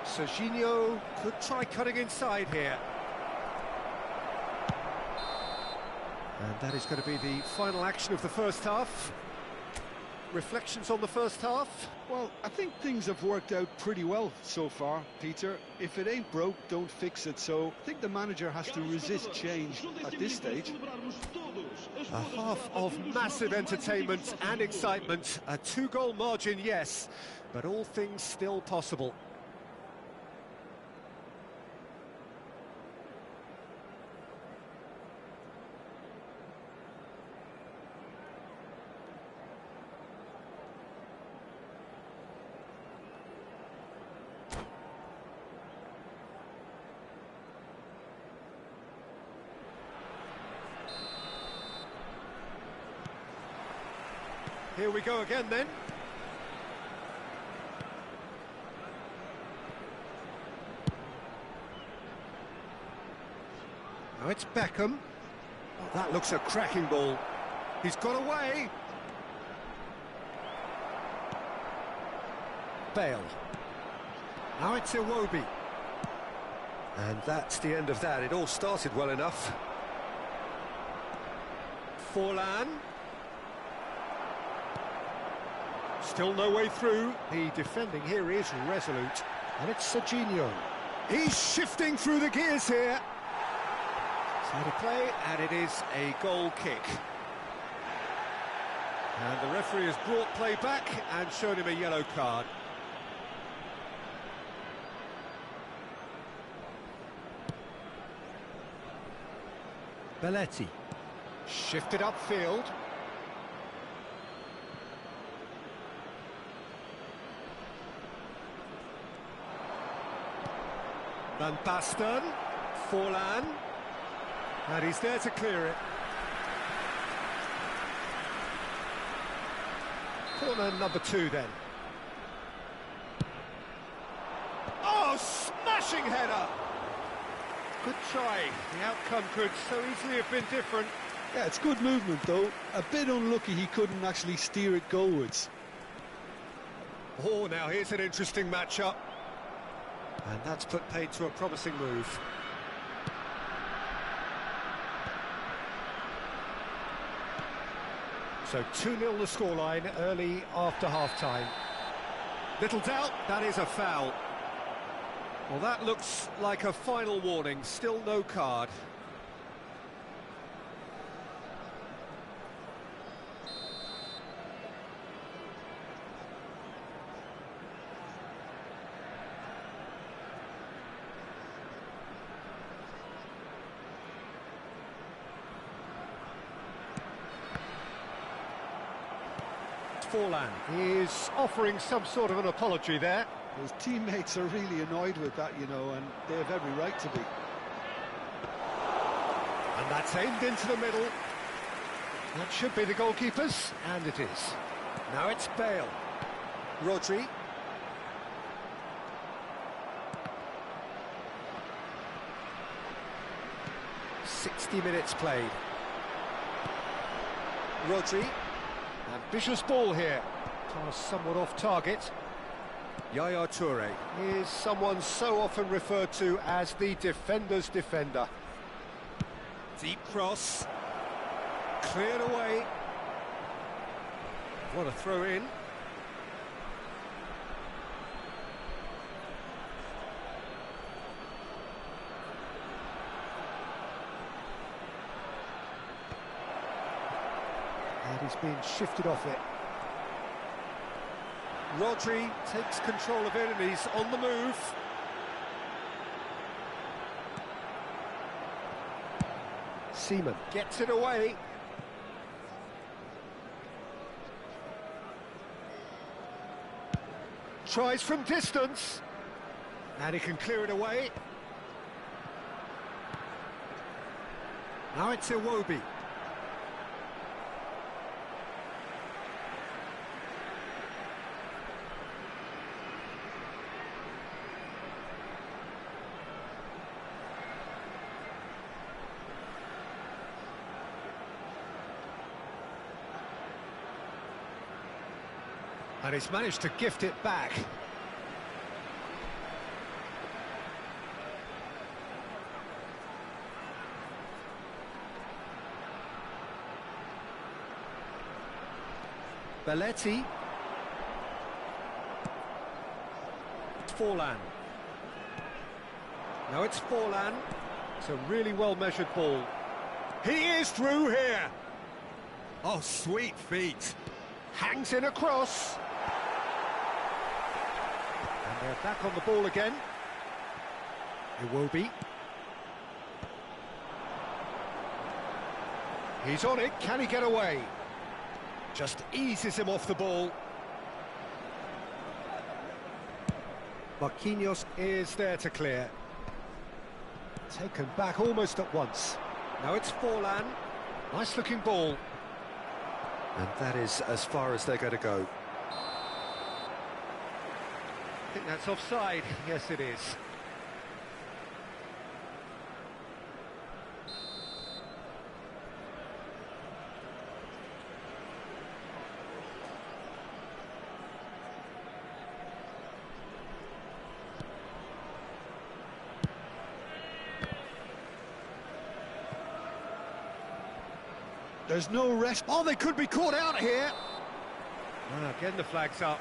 Serginho could try cutting inside here. And that is going to be the final action of the first half. Reflections on the first half? Well, I think things have worked out pretty well so far, Peter. If it ain't broke, don't fix it. So I think the manager has to resist change at this stage. A half of massive entertainment and excitement. A two-goal margin, yes, but all things still possible. Here we go again then. Now it's Beckham. Oh, that looks a cracking ball. He's got away. Bale. Now it's Iwobi. And that's the end of that. It all started well enough. Forlan. Still no way through. The defending here is resolute. And it's Serginho. He's shifting through the gears here. So to play, and it is a goal kick. And the referee has brought play back and shown him a yellow card. Belletti. Shifted upfield. Van Basten, Forlan, and he's there to clear it. Corner number 2 then. Oh, smashing header! Good try. The outcome could so easily have been different. Yeah, it's good movement though. A bit unlucky he couldn't actually steer it goalwards. Oh, now here's an interesting matchup. And that's put paid to a promising move. So 2-0 the scoreline early after half-time. Little doubt, that is a foul. Well, that looks like a final warning, still no card. Forlan is offering some sort of an apology there. His teammates are really annoyed with that, you know, and they have every right to be. And that's aimed into the middle. That should be the goalkeeper's, and it is. Now it's Bale. Rodri. .60 minutes played. Rodri. Ambitious ball here. Pass somewhat off target. Yaya Toure is someone so often referred to as the defender's defender. Deep cross. Cleared away. What a throw in. And he's been shifted off it. Rodri takes control of it and he's on the move. Seaman gets it away. Tries from distance. And he can clear it away. Now it's Iwobi. And he's managed to gift it back. Belletti. Forlan. Now it's Forlan. It's a really well-measured ball. He is through here. Oh, sweet feet. Hangs in across. And they're back on the ball again. Iwobi. He's on it. Can he get away? Just eases him off the ball. Marquinhos is there to clear. Taken back almost at once. Now it's Forlan. Nice looking ball. And that is as far as they're going to go. I think that's offside. Yes, it is. There's no rest. Oh, they could be caught out here. Getting the flags up.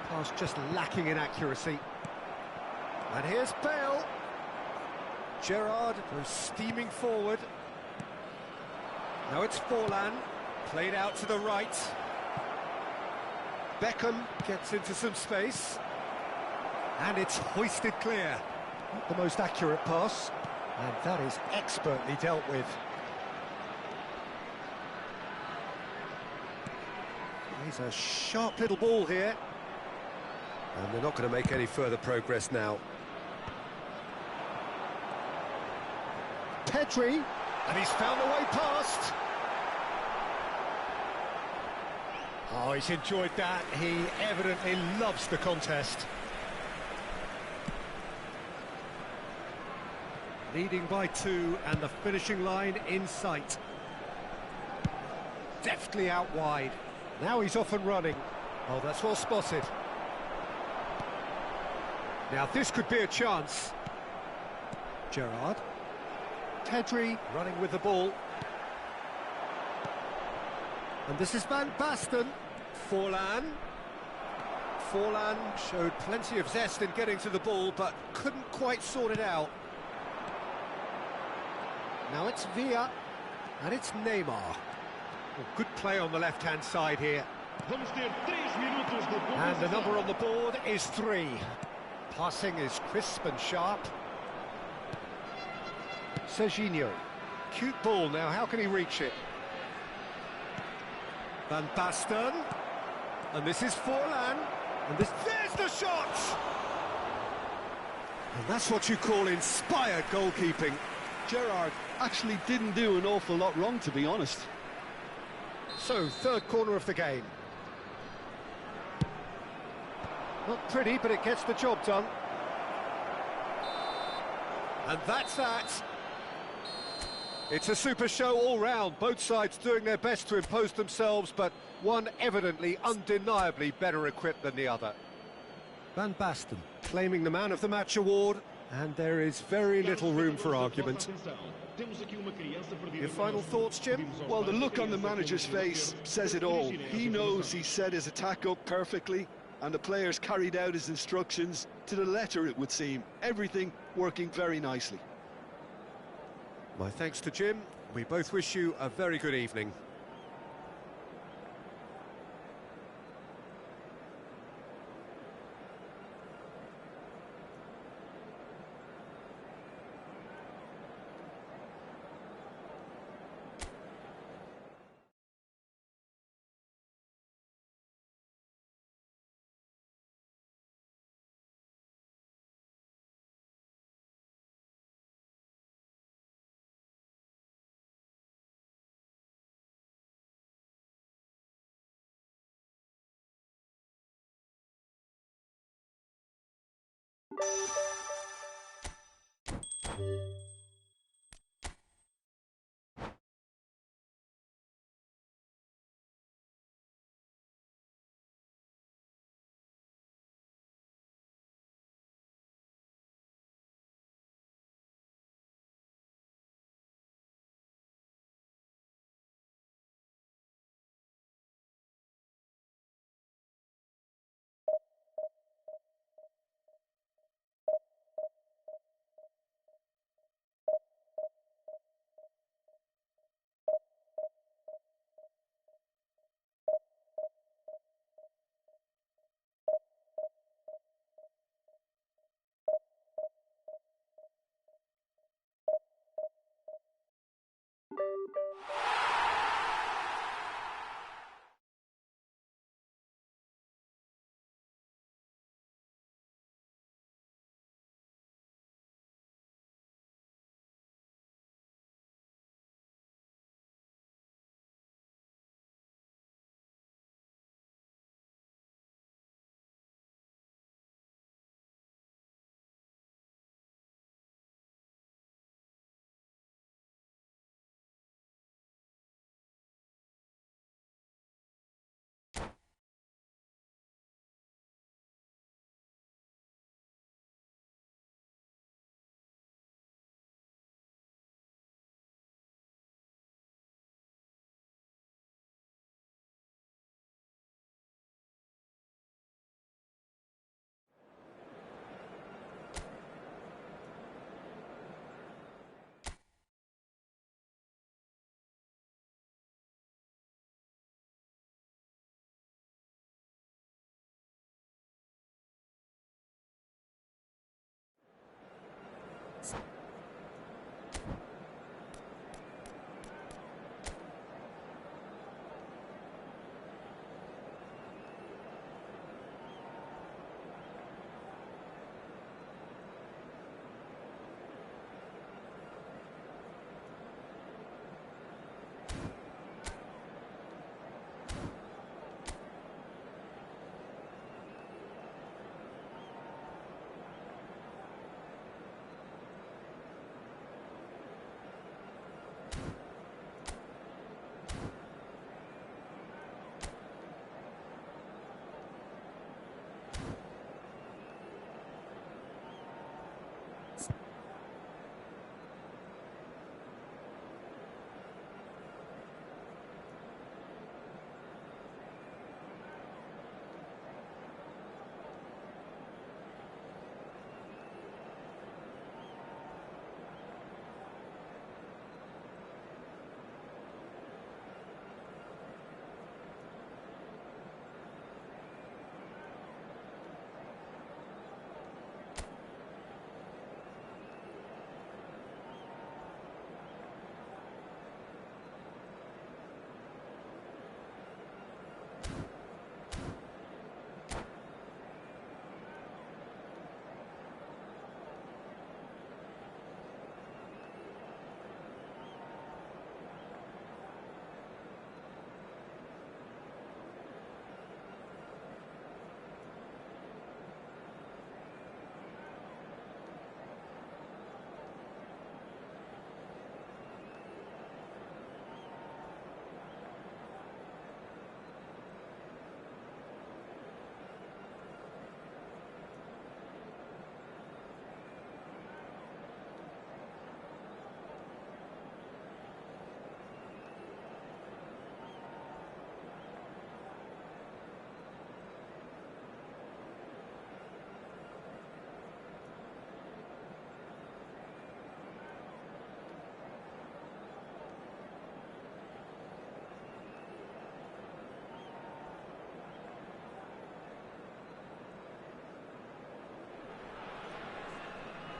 Pass just lacking in accuracy. And here's Bale. Gerrard goes steaming forward. Now it's Forlan. Played out to the right. Beckham gets into some space. And it's hoisted clear. Not the most accurate pass. And that is expertly dealt with. He's a sharp little ball here. And they're not going to make any further progress now. Pedri. And he's found a way past. Oh, he's enjoyed that. He evidently loves the contest. Leading by 2 and the finishing line in sight. Deftly out wide. Now he's off and running. Oh, that's well spotted. Now this could be a chance. Gerrard. Pedri running with the ball. And this is Van Basten. Forlan. Forlan showed plenty of zest in getting to the ball, but couldn't quite sort it out. Now it's Villa, and it's Neymar. Well, good play on the left-hand side here. And the number on the board is 3. Passing is crisp and sharp. Serginho. Cute ball now, how can he reach it? Van Basten. And this is Forlan. And there's the shot! And that's what you call inspired goalkeeping. Gerrard actually didn't do an awful lot wrong, to be honest. So, third corner of the game. Not pretty, but it gets the job done. And that's that. It's a super show all round, both sides doing their best to impose themselves, but one evidently, undeniably better equipped than the other. Van Basten claiming the Man of the Match award, and there is very little room for argument. Your final thoughts, Jim? Well, the look on the manager's face says it all. He knows he set his attack up perfectly, and the players carried out his instructions to the letter, it would seem. Everything working very nicely. My thanks to Jim. We both wish you a very good evening.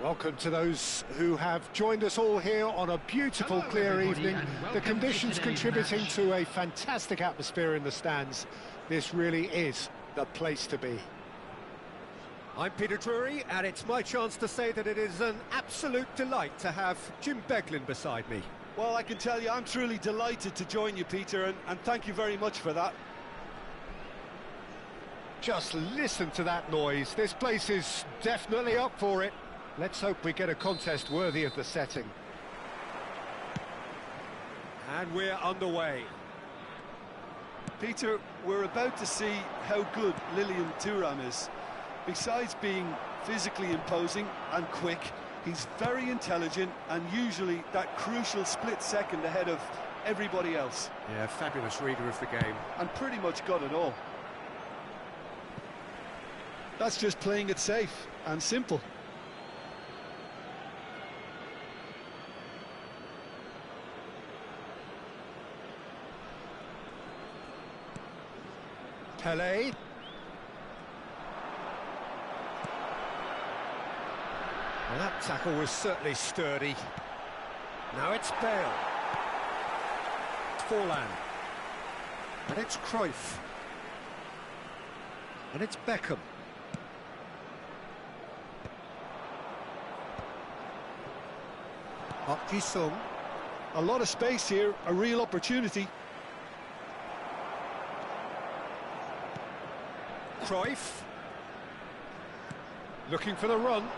Welcome to those who have joined us all here on a beautiful, Hello, clear everybody, evening. and welcome The to conditions today's contributing match. to a fantastic atmosphere in the stands. This really is the place to be. I'm Peter Drury, and it's my chance to say that it is an absolute delight to have Jim Beglin beside me. Well, I can tell you, I'm truly delighted to join you, Peter, and thank you very much for that. Just listen to that noise. This place is definitely up for it. Let's hope we get a contest worthy of the setting. And we're underway. Peter, we're about to see how good Lilian Thuram is. Besides being physically imposing and quick, he's very intelligent and usually that crucial split second ahead of everybody else. Yeah, fabulous reader of the game. And pretty much got it all. That's just playing it safe and simple. Pelé. Well, that tackle was certainly sturdy. Now it's Bale. Forlan. And it's Cruyff. And it's Beckham. Park Ji-sung. A lot of space here, a real opportunity. Cruyff. Looking for the run.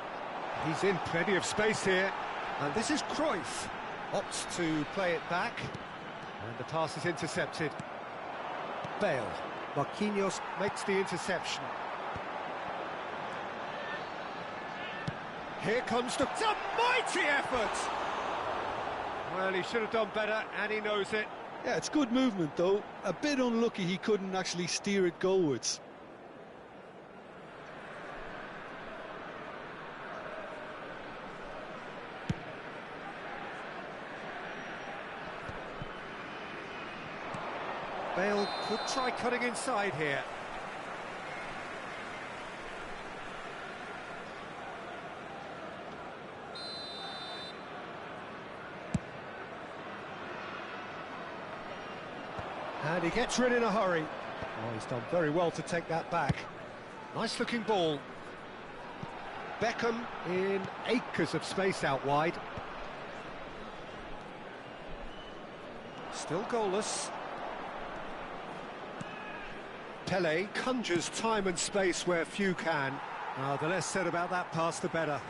He's in plenty of space here. And this is Cruyff. Opts to play it back. And the pass is intercepted. Bale. Marquinhos makes the interception. Here comes the... It's a mighty effort! Well, he should have done better, and he knows it. Yeah, it's good movement though. A bit unlucky he couldn't actually steer it goalwards. Bale could try cutting inside here. And he gets rid in a hurry. Oh, he's done very well to take that back. Nice looking ball. Beckham in acres of space out wide. Still goalless. Pelé conjures time and space where few can. The less said about that pass, the better.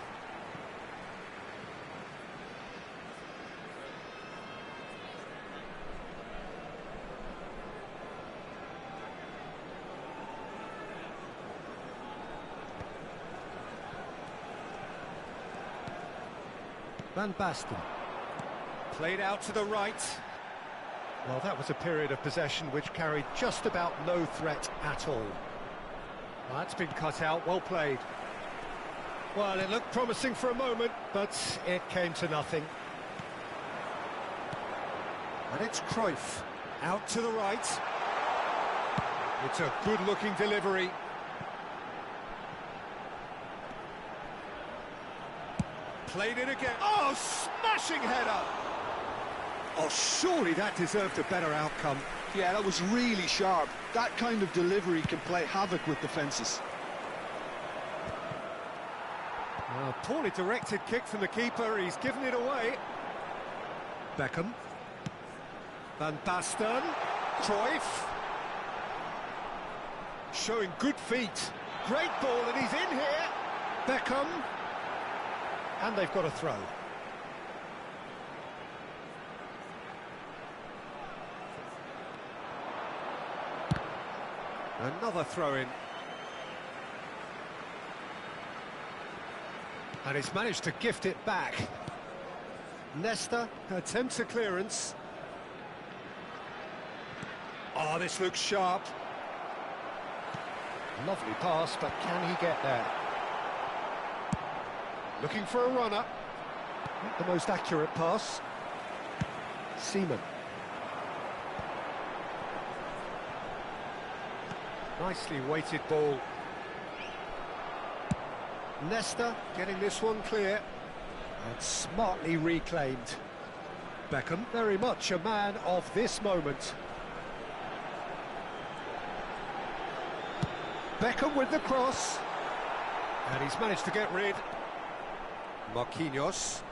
Van Basten. Played out to the right. Well, that was a period of possession which carried just about no threat at all. Well, that's been cut out, well played. Well, it looked promising for a moment, but it came to nothing. And it's Cruyff, out to the right. It's a good-looking delivery. Played it again. Oh, smashing header! Oh, surely that deserved a better outcome. Yeah, that was really sharp. That kind of delivery can play havoc with defences. Well, poorly directed kick from the keeper, he's given it away. Beckham. Van Basten. Cruyff. Showing good feet. Great ball, and he's in here. Beckham. And they've got a throw. Another throw-in. And he's managed to gift it back. Nesta attempts a clearance. Oh, this looks sharp. Lovely pass, but can he get there? Looking for a runner. Not the most accurate pass. Seaman. Nicely weighted ball. Leicester getting this one clear. And smartly reclaimed. Beckham, very much a man of this moment. Beckham with the cross. And he's managed to get rid. Marquinhos.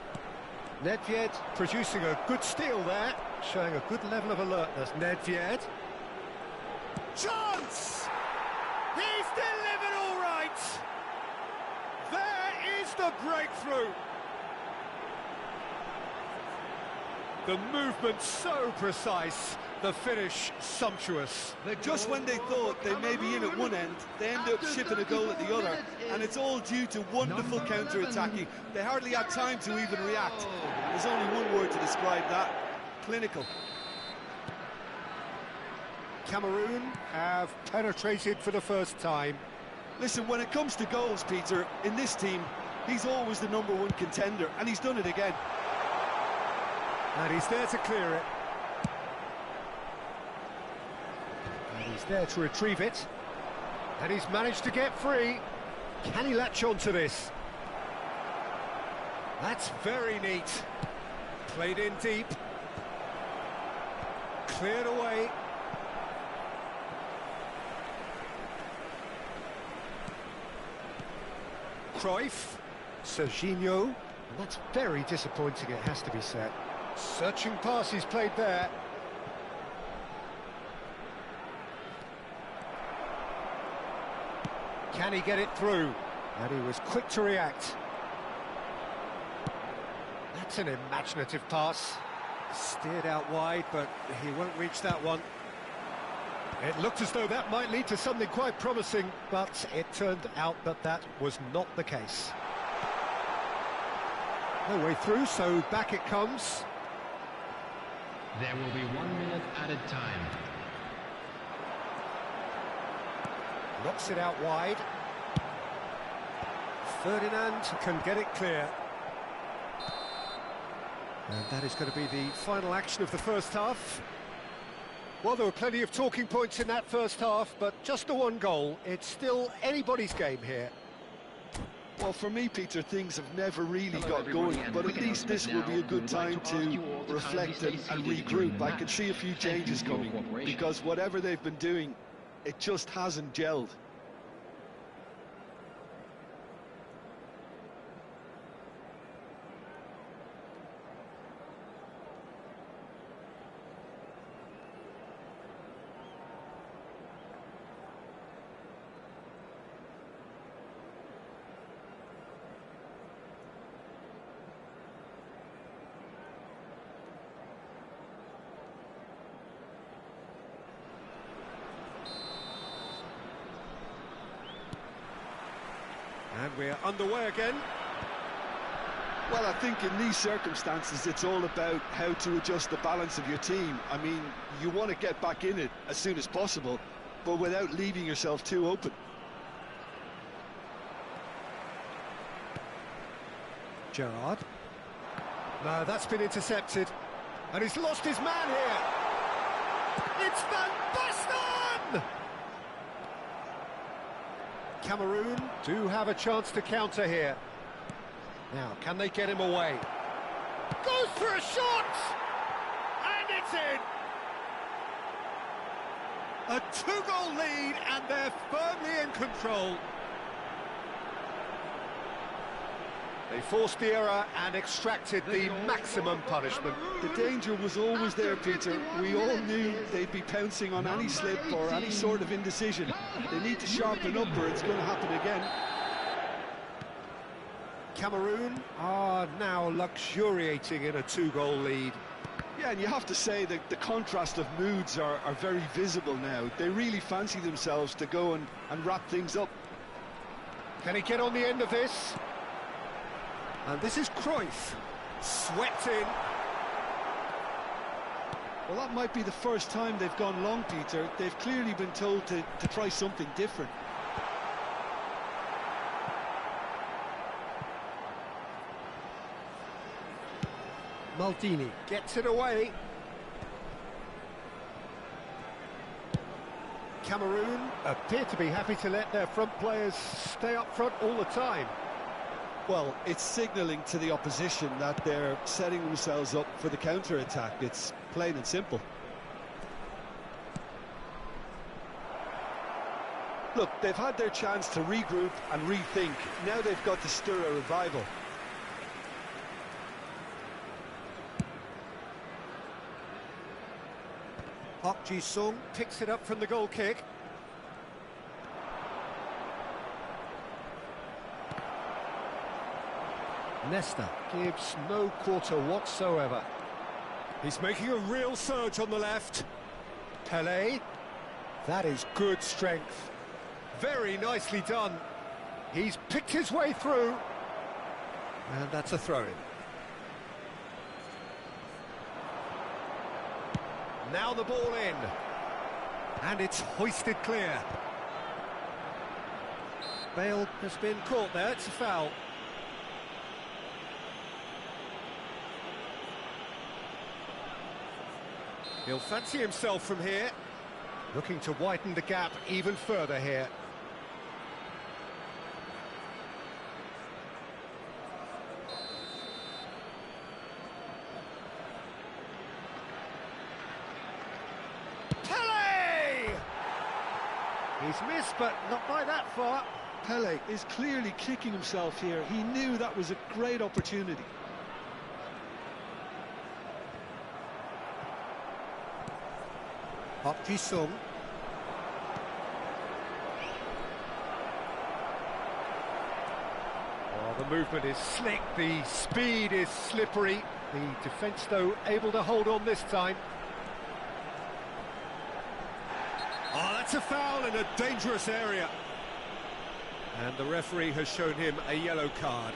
Nedved producing a good steal there, showing a good level of alertness. Nedved. Chance! He's delivered all right! There is the breakthrough! The movement so precise, the finish sumptuous. Just when they thought they may be in at one end, they end up shipping a goal at the other, and it's all due to wonderful counter-attacking. They hardly had time to even react. There's only one word to describe that: clinical. Cameroon have penetrated for the first time. Listen, when it comes to goals, Peter, in this team, he's always the #1 contender, and he's done it again. And he's there to clear it. And he's there to retrieve it. And he's managed to get free. Can he latch on to this? That's very neat. Played in deep. Cleared away. Cruyff. Serginho. And that's very disappointing, it has to be said. Searching pass he's played there. Can he get it through? And he was quick to react. That's an imaginative pass. Steered out wide, but he won't reach that one. It looked as though that might lead to something quite promising, but it turned out that that was not the case. No way through, so back it comes. There will be 1 minute added time. Knocks it out wide. Ferdinand can get it clear. And that is going to be the final action of the first half. Well, there were plenty of talking points in that first half, but just the one goal. It's still anybody's game here. Well, for me, Peter, things have never really got going, but at least this will be a good time to reflect and regroup. I can see a few changes coming, because whatever they've been doing, it just hasn't gelled. And we're underway again. Well, I think in these circumstances, it's all about how to adjust the balance of your team. I mean, you want to get back in it as soon as possible, but without leaving yourself too open. Gerrard. No, that's been intercepted. And he's lost his man here. It's Van Basten! Cameroon do have a chance to counter here. Now, can they get him away? Goes for a shot! And it's in! A 2-goal lead, and they're firmly in control. They forced the error and extracted the maximum punishment. The danger was always there, Peter. We all knew they'd be pouncing on any slip or any sort of indecision. They need to sharpen up or it's going to happen again. Cameroon are now luxuriating in a 2-goal lead. Yeah, and you have to say that the contrast of moods are very visible now. They really fancy themselves to go and wrap things up. Can he get on the end of this? And this is Cruyff. Swept in. Well, that might be the first time they've gone long, Peter. They've clearly been told to try something different. Maldini gets it away. Cameroon appear to be happy to let their front players stay up front all the time. Well, it's signalling to the opposition that they're setting themselves up for the counter-attack. It's plain and simple. Look, they've had their chance to regroup and rethink. Now they've got to stir a revival. Park Ji-sung picks it up from the goal kick. Nesta gives no quarter whatsoever. He's making a real surge on the left. Pelé. That is good strength. Very nicely done. He's picked his way through. And that's a throw-in. Now the ball in. And it's hoisted clear. Bale has been caught there. It's a foul. He'll fancy himself from here. Looking to widen the gap even further here. Pelé! He's missed, but not by that far. Pelé is clearly kicking himself here. He knew that was a great opportunity. Park Ji-sung. Oh, the movement is slick, the speed is slippery. The defence, though, able to hold on this time. Oh, that's a foul in a dangerous area. And the referee has shown him a yellow card.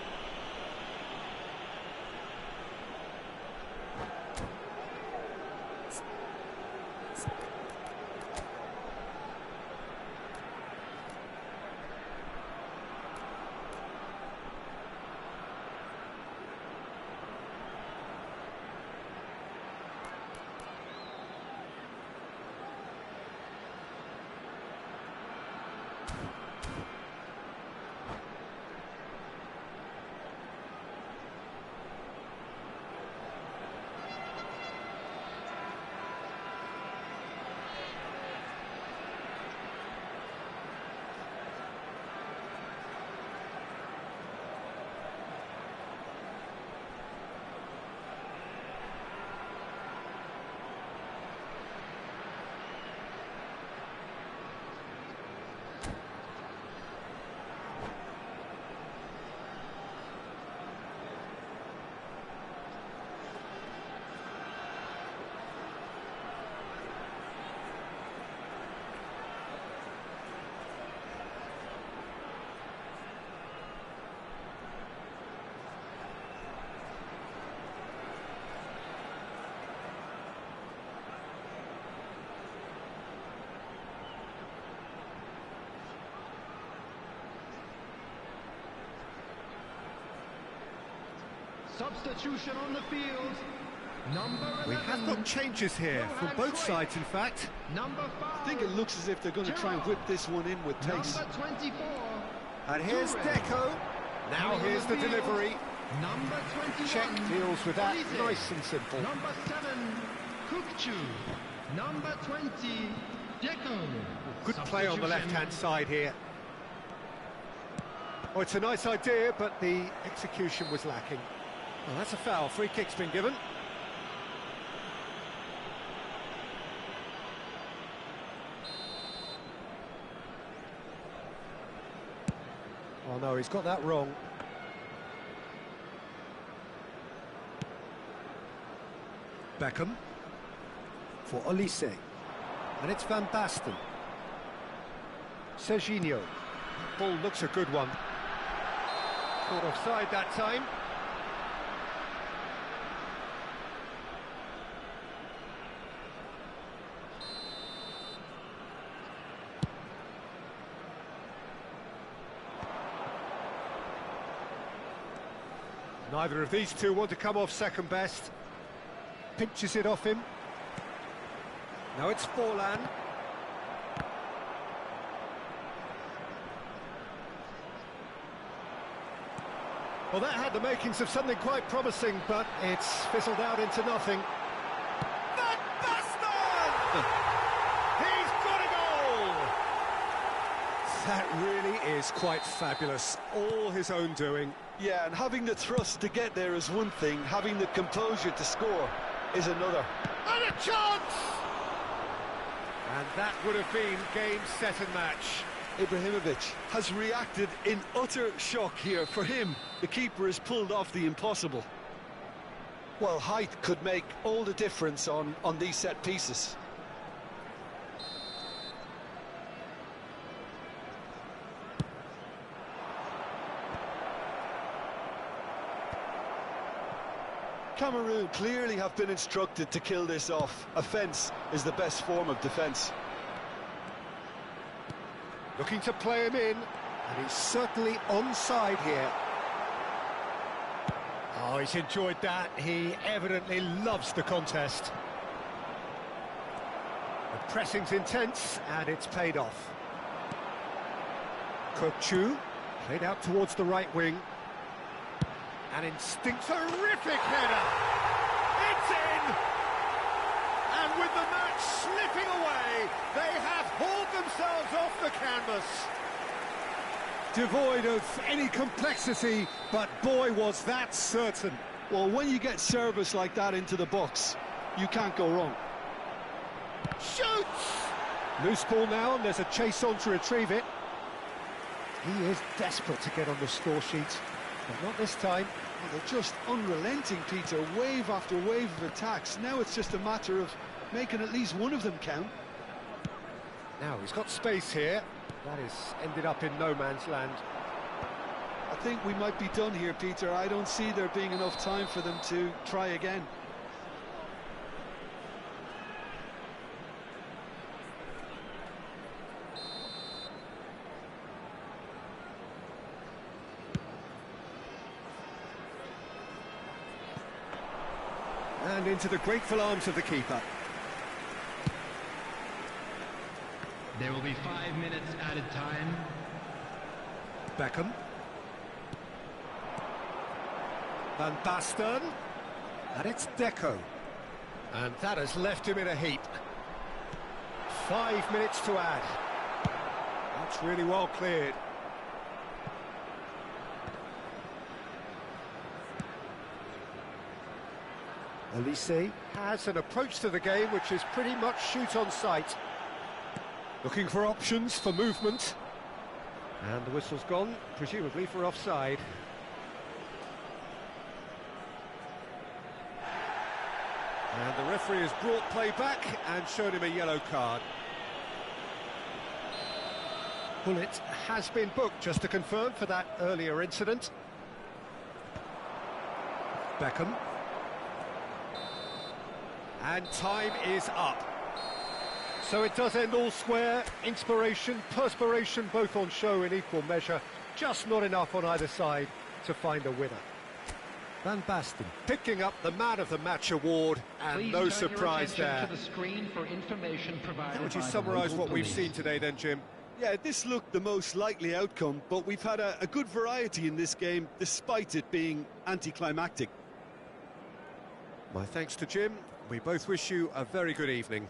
Substitution on the field. Number 11. We have got changes here from both sides, in fact. Number 5. I think it looks as if they're going to try and whip this one in with pace. Number 24. And here's Deco. Now here's the delivery. Number 21. Czech deals with that Olise. nice and simple. Number 7. Kukchu. Number 20. Deco. Good play on the left-hand side here. Oh, it's a nice idea, but the execution was lacking. Well, that's a foul. Free kick's been given. Oh no, he's got that wrong. Beckham for Olise. And it's Van Basten. Serginho. Ball looks a good one. Caught offside that time. Neither of these two want to come off second best. Pinches it off him. Now it's Forlan. Well, that had the makings of something quite promising, but it's fizzled out into nothing. Van Basten! He's got a goal! That really is quite fabulous. All his own doing. Yeah, and having the thrust to get there is one thing, having the composure to score is another. And a chance! And that would have been game, set and match. Ibrahimovic has reacted in utter shock here. For him, the keeper has pulled off the impossible. Well, height could make all the difference on these set pieces. Cameroon clearly have been instructed to kill this off. Offence is the best form of defence. Looking to play him in, and he's certainly onside here. Oh, he's enjoyed that. He evidently loves the contest. The pressing's intense, and it's paid off. Kochu played out towards the right wing. An terrific header! It's in! And with the match slipping away, they have hauled themselves off the canvas. Devoid of any complexity, but boy was that certain. Well, when you get service like that into the box, you can't go wrong. Shoots! Loose ball now, and there's a chase on to retrieve it. He is desperate to get on the score sheet, but not this time. Well, they're just unrelenting, Peter, wave after wave of attacks. Now it's just a matter of making at least one of them count. Now he's got space here. That is ended up in no man's land. I think we might be done here, Peter. I don't see there being enough time for them to try again. And into the grateful arms of the keeper. There will be 5 minutes added time. Beckham. Van Basten. And it's Deco. And that has left him in a heap. 5 minutes to add. That's really well cleared. Elise has an approach to the game which is pretty much shoot on sight. Looking for options for movement. And the whistle's gone, presumably for offside. And the referee has brought play back and shown him a yellow card. Bullet has been booked, just to confirm, for that earlier incident. Beckham. And time is up. So it does end all square. Inspiration, perspiration, both on show in equal measure. Just not enough on either side to find a winner. Van Basten picking up the Man of the Match award, and Please no turn your surprise attention there. to the screen for information provided How would you by the summarise local what we've police. seen today then, Jim? Yeah, this looked the most likely outcome, but we've had a good variety in this game, despite it being anticlimactic. My thanks to Jim. We both wish you a very good evening.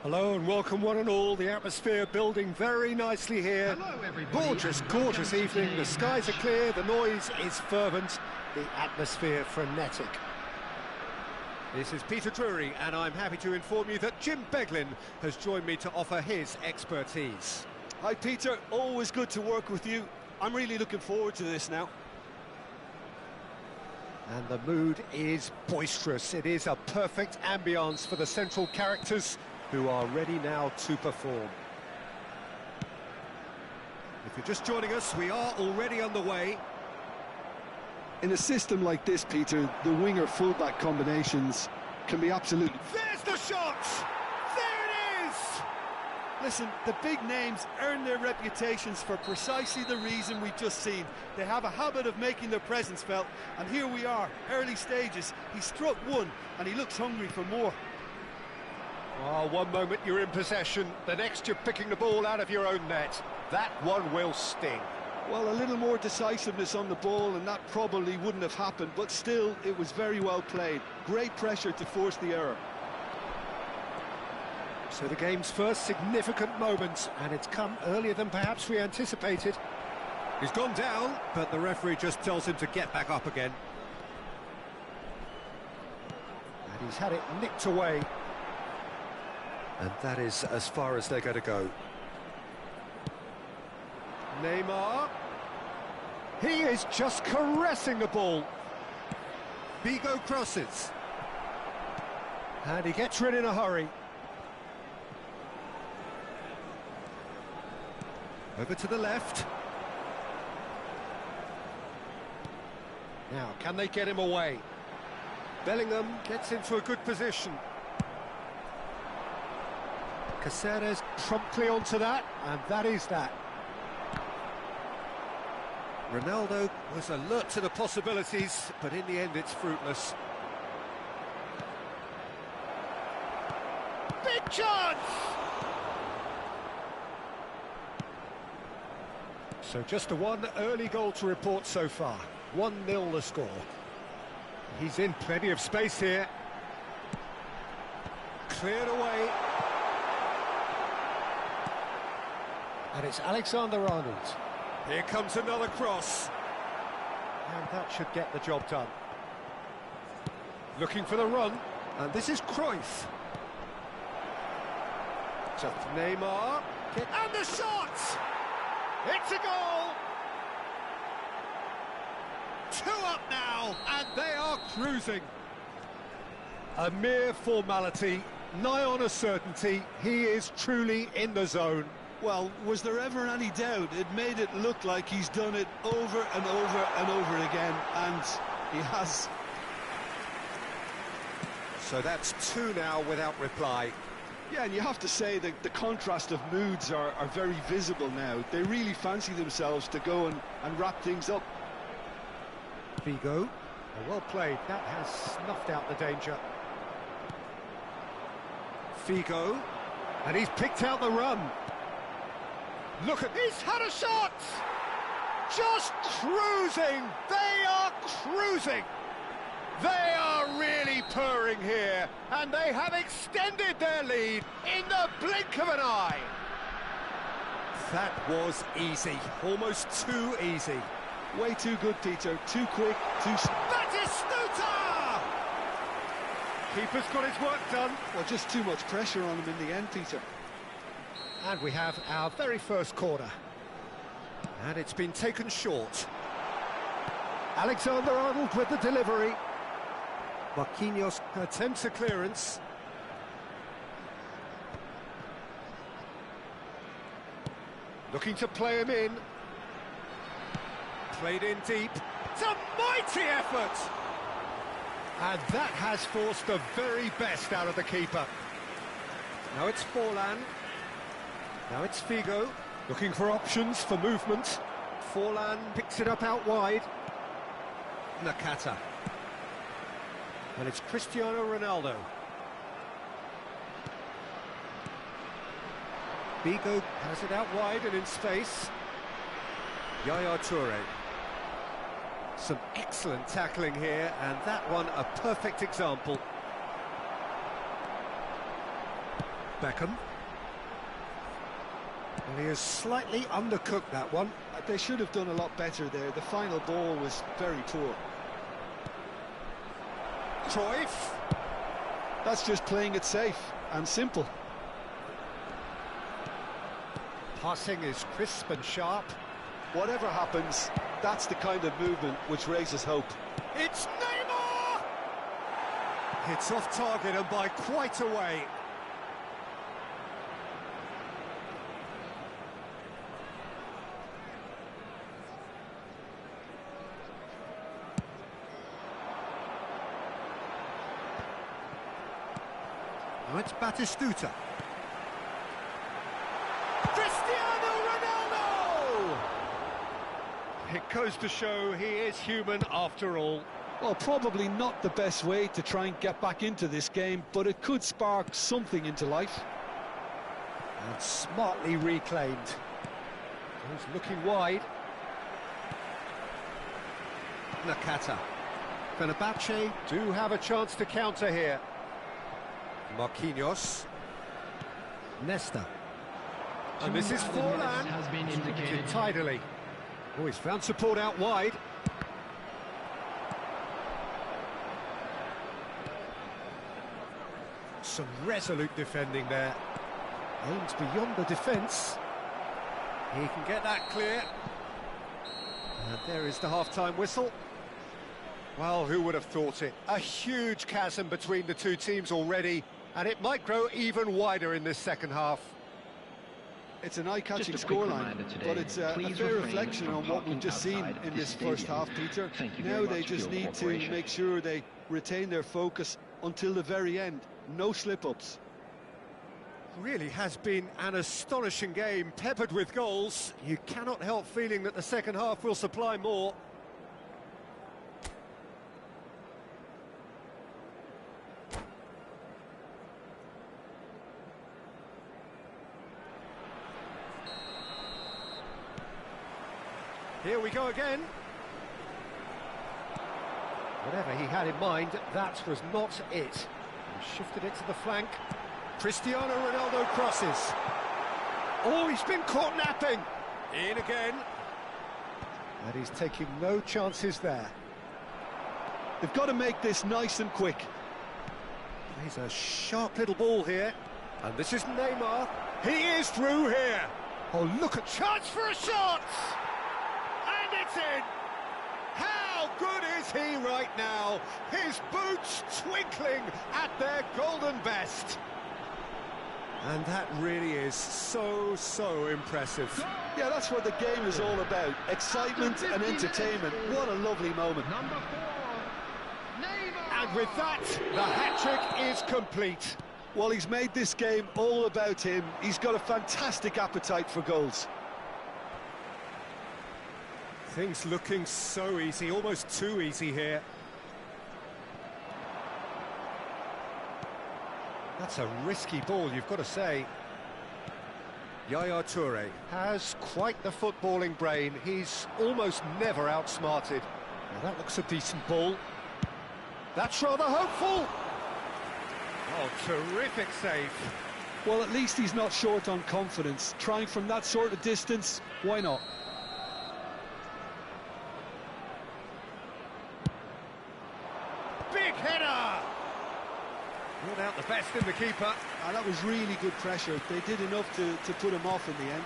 Hello and welcome one and all. The atmosphere building very nicely here. Hello, everybody. Gorgeous, gorgeous evening. The skies are clear, the noise is fervent, the atmosphere frenetic. This is Peter Drury, and I'm happy to inform you that Jim Beglin has joined me to offer his expertise. Hi Peter, always good to work with you. I'm really looking forward to this now. And the mood is boisterous. It is a perfect ambience for the central characters who are ready now to perform. If you're just joining us, we are already underway. In a system like this, Peter, the winger-fullback combinations can be absolutely... There's the shot! There it is! Listen, the big names earn their reputations for precisely the reason we've just seen. They have a habit of making their presence felt, and here we are, early stages. He struck one, and he looks hungry for more. Oh, one moment you're in possession, the next you're picking the ball out of your own net. That one will sting. Well, a little more decisiveness on the ball, and that probably wouldn't have happened, but still, it was very well played. Great pressure to force the error. So the game's first significant moment, and it's come earlier than perhaps we anticipated. He's gone down, but the referee just tells him to get back up again. And he's had it nicked away. And that is as far as they're going to go. Neymar. He is just caressing the ball. Figo crosses. And he gets rid in a hurry. Over to the left. Now, can they get him away? Bellingham gets into a good position. Caceres promptly onto that, and that is that. Ronaldo was alert to the possibilities, but in the end it's fruitless. Big chance! So just a one early goal to report so far. 1-0 the score. He's in plenty of space here. Cleared away. And it's Alexander-Arnold. Here comes another cross. And that should get the job done. Looking for the run. And this is Cruyff. Just Neymar. And the shot! It's a goal! 2 up now, and they are cruising. A mere formality, nigh on a certainty. He is truly in the zone. Well, was there ever any doubt? It made it look like he's done it over and over and over again, and he has. So that's 2 now without reply. Yeah, and you have to say that the contrast of moods are very visible now. They really fancy themselves to go and wrap things up. Figo, well played, that has snuffed out the danger. Figo, and he's picked out the run. Look at, he's had a shot! Just cruising, they are cruising! They are really purring here, and they have extended their lead in the blink of an eye. That was easy, almost too easy. Way too good, Peter, too quick, too... Batistuta! Keeper's got his work done. Well, just too much pressure on him in the end, Peter. And we have our very first corner. And it's been taken short. Alexander-Arnold with the delivery. Marquinhos attempts a clearance. Looking to play him in. Played in deep. It's a mighty effort! And that has forced the very best out of the keeper. Now it's Forlan. Now it's Figo. Looking for options for movement. Forlan picks it up out wide. Nakata. And it's Cristiano Ronaldo. Figo has it out wide and in space. Yaya Toure. Some excellent tackling here, and that one a perfect example. Beckham. Well, he has slightly undercooked that one. They should have done a lot better there. The final ball was very poor. Cruyff. That's just playing it safe and simple. Passing is crisp and sharp. Whatever happens, that's the kind of movement which raises hope. It's Neymar! It's off target and by quite a way. Now it's Batistuta. Cristiano Ronaldo! It goes to show he is human after all. Well, probably not the best way to try and get back into this game, but it could spark something into life. And smartly reclaimed. He's looking wide. Nakata. Fenerbahce do have a chance to counter here. Marquinhos. Nesta. And this is Forlan. Has been indicated. Tidily. Oh, he's found support out wide. Some resolute defending there. Aims beyond the defence. He can get that clear. And there is the half-time whistle. Well, who would have thought it? A huge chasm between the two teams already, and it might grow even wider in this second half. It's an eye-catching Just a quick scoreline, reminder today, but it's a please fair refrain reflection from on what we've parking just seen outside in this this first stadium. half, Peter. Thank you very Now much they for just your need to cooperation. make sure they retain their focus until the very end. No slip-ups. Really has been an astonishing game, peppered with goals. You cannot help feeling that the second half will supply more. Here we go again. Whatever he had in mind, that was not it. He shifted it to the flank. Cristiano Ronaldo crosses. Oh, he's been caught napping. In again. And he's taking no chances there. They've got to make this nice and quick. He's a sharp little ball here. And this is Neymar. He is through here. Oh, look at chance for a shot. And it's in. How good is he right now? His boots twinkling at their golden best. And that really is so impressive. Yeah, that's what the game is all about. Excitement and entertainment. What a lovely moment. Number 4, Neymar. And with that, the hat-trick is complete. Well, he's made this game all about him. He's got a fantastic appetite for goals. Things looking so easy, almost too easy here. That's a risky ball, you've got to say. Yaya Toure has quite the footballing brain. He's almost never outsmarted. Now that looks a decent ball. That's rather hopeful. Oh, terrific save. Well, at least he's not short on confidence. Trying from that sort of distance, why not? Big header! Ruled out the best in the keeper. That was really good pressure. They did enough to put him off in the end.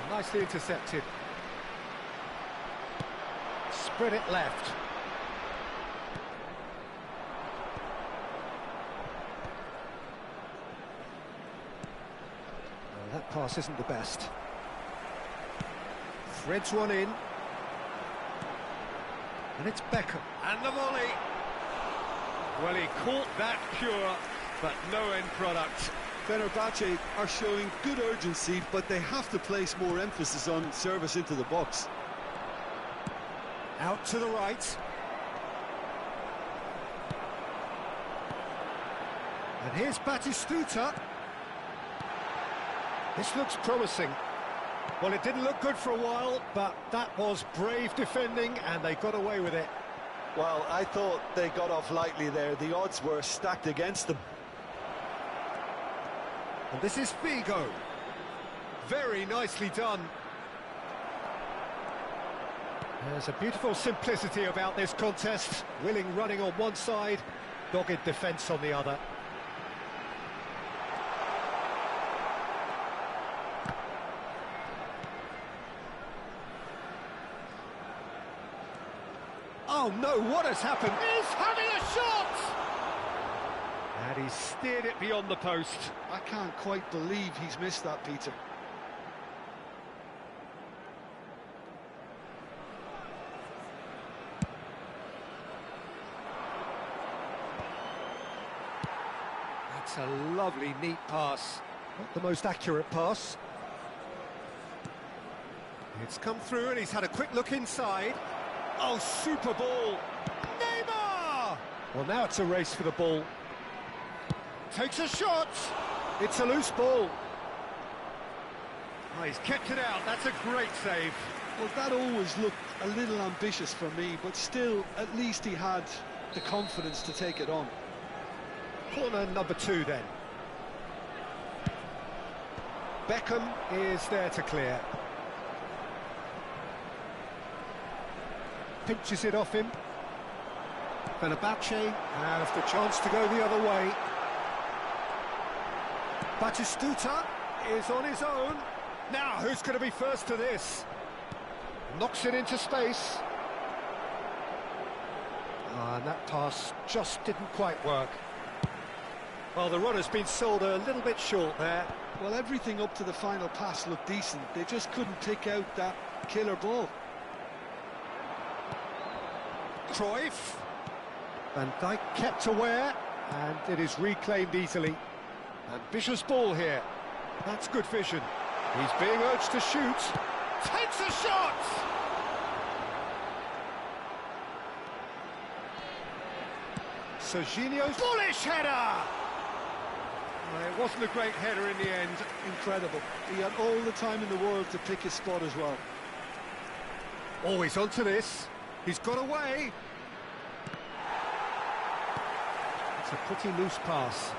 Oh, nicely intercepted. Spread it left. Well, that pass isn't the best. Threads one in. And it's Beckham. And the volley. Well, he caught that pure, but no end product. Fenerbahce are showing good urgency, but they have to place more emphasis on service into the box. Out to the right. And here's Batistuta. This looks promising. Well, it didn't look good for a while, but that was brave defending, and they got away with it. Well, I thought they got off lightly there. The odds were stacked against them. And this is Figo. Very nicely done. There's a beautiful simplicity about this contest. Willing running on one side, dogged defence on the other. Oh no, what has happened? He's having a shot! And he steered it beyond the post. I can't quite believe he's missed that, Peter. That's a lovely, neat pass. Not the most accurate pass. It's come through and he's had a quick look inside. Oh, super ball! Neymar! Well, now it's a race for the ball. Takes a shot! It's a loose ball. Oh, he's kept it out. That's a great save. Well, that always looked a little ambitious for me, but still, at least he had the confidence to take it on. Corner number 2 then. Beckham is there to clear. Pinches it off him. Fenerbahce has the chance to go the other way. Batistuta is on his own. Now, who's going to be first to this? Knocks it into space. And that pass just didn't quite work. Well, the runner's been sold a little bit short there. Well, everything up to the final pass looked decent. They just couldn't pick out that killer ball. Cruyff. Van Dijk kept aware, and it is reclaimed easily. Ambitious ball here. That's good vision. He's being urged to shoot. Takes a shot! Serginho's bullish header! Well, it wasn't a great header in the end. Incredible. He had all the time in the world to pick his spot as well. Always onto this. He's got away. It's a pretty loose pass.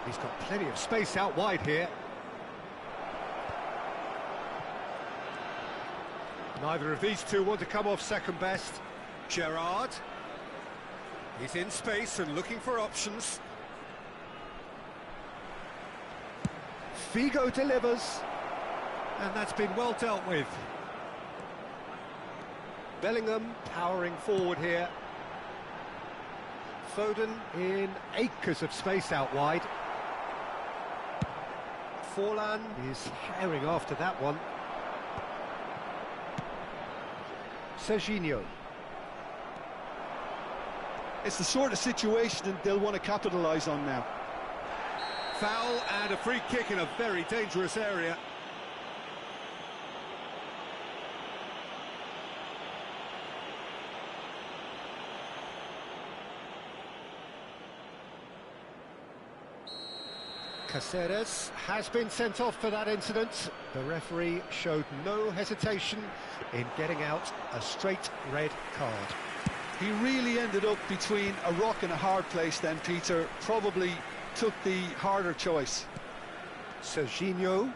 He's got plenty of space out wide here. Neither of these two want to come off second best. Gerrard. He's in space and looking for options. Figo delivers. And that's been well dealt with. Bellingham powering forward here. Foden in acres of space out wide. Forlan is herring after that one. Serginho. It's the sort of situation that they'll want to capitalise on now. Foul and a free kick in a very dangerous area. Caceres has been sent off for that incident. The referee showed no hesitation in getting out a straight red card. He really ended up between a rock and a hard place then, Peter. Probably took the harder choice. Serginho.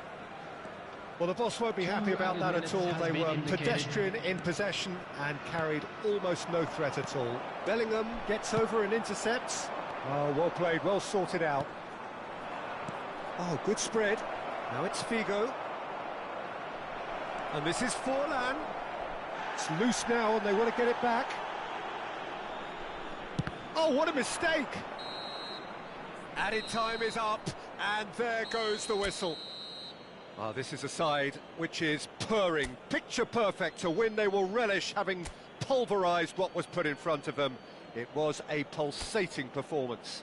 Well, the boss won't be happy about that at all. They were pedestrian in possession and carried almost no threat at all. Bellingham gets over and intercepts. Oh, well played, well sorted out. Oh, good spread. Now it's Figo. And this is Forlan. It's loose now and they want to get it back. Oh, what a mistake! Added time is up, and there goes the whistle. Oh, this is a side which is purring, picture perfect to win. They will relish having pulverised what was put in front of them. It was a pulsating performance.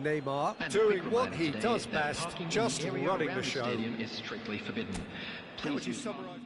Neymar doing what he does best, just running the show. Is strictly forbidden. How would you summarise?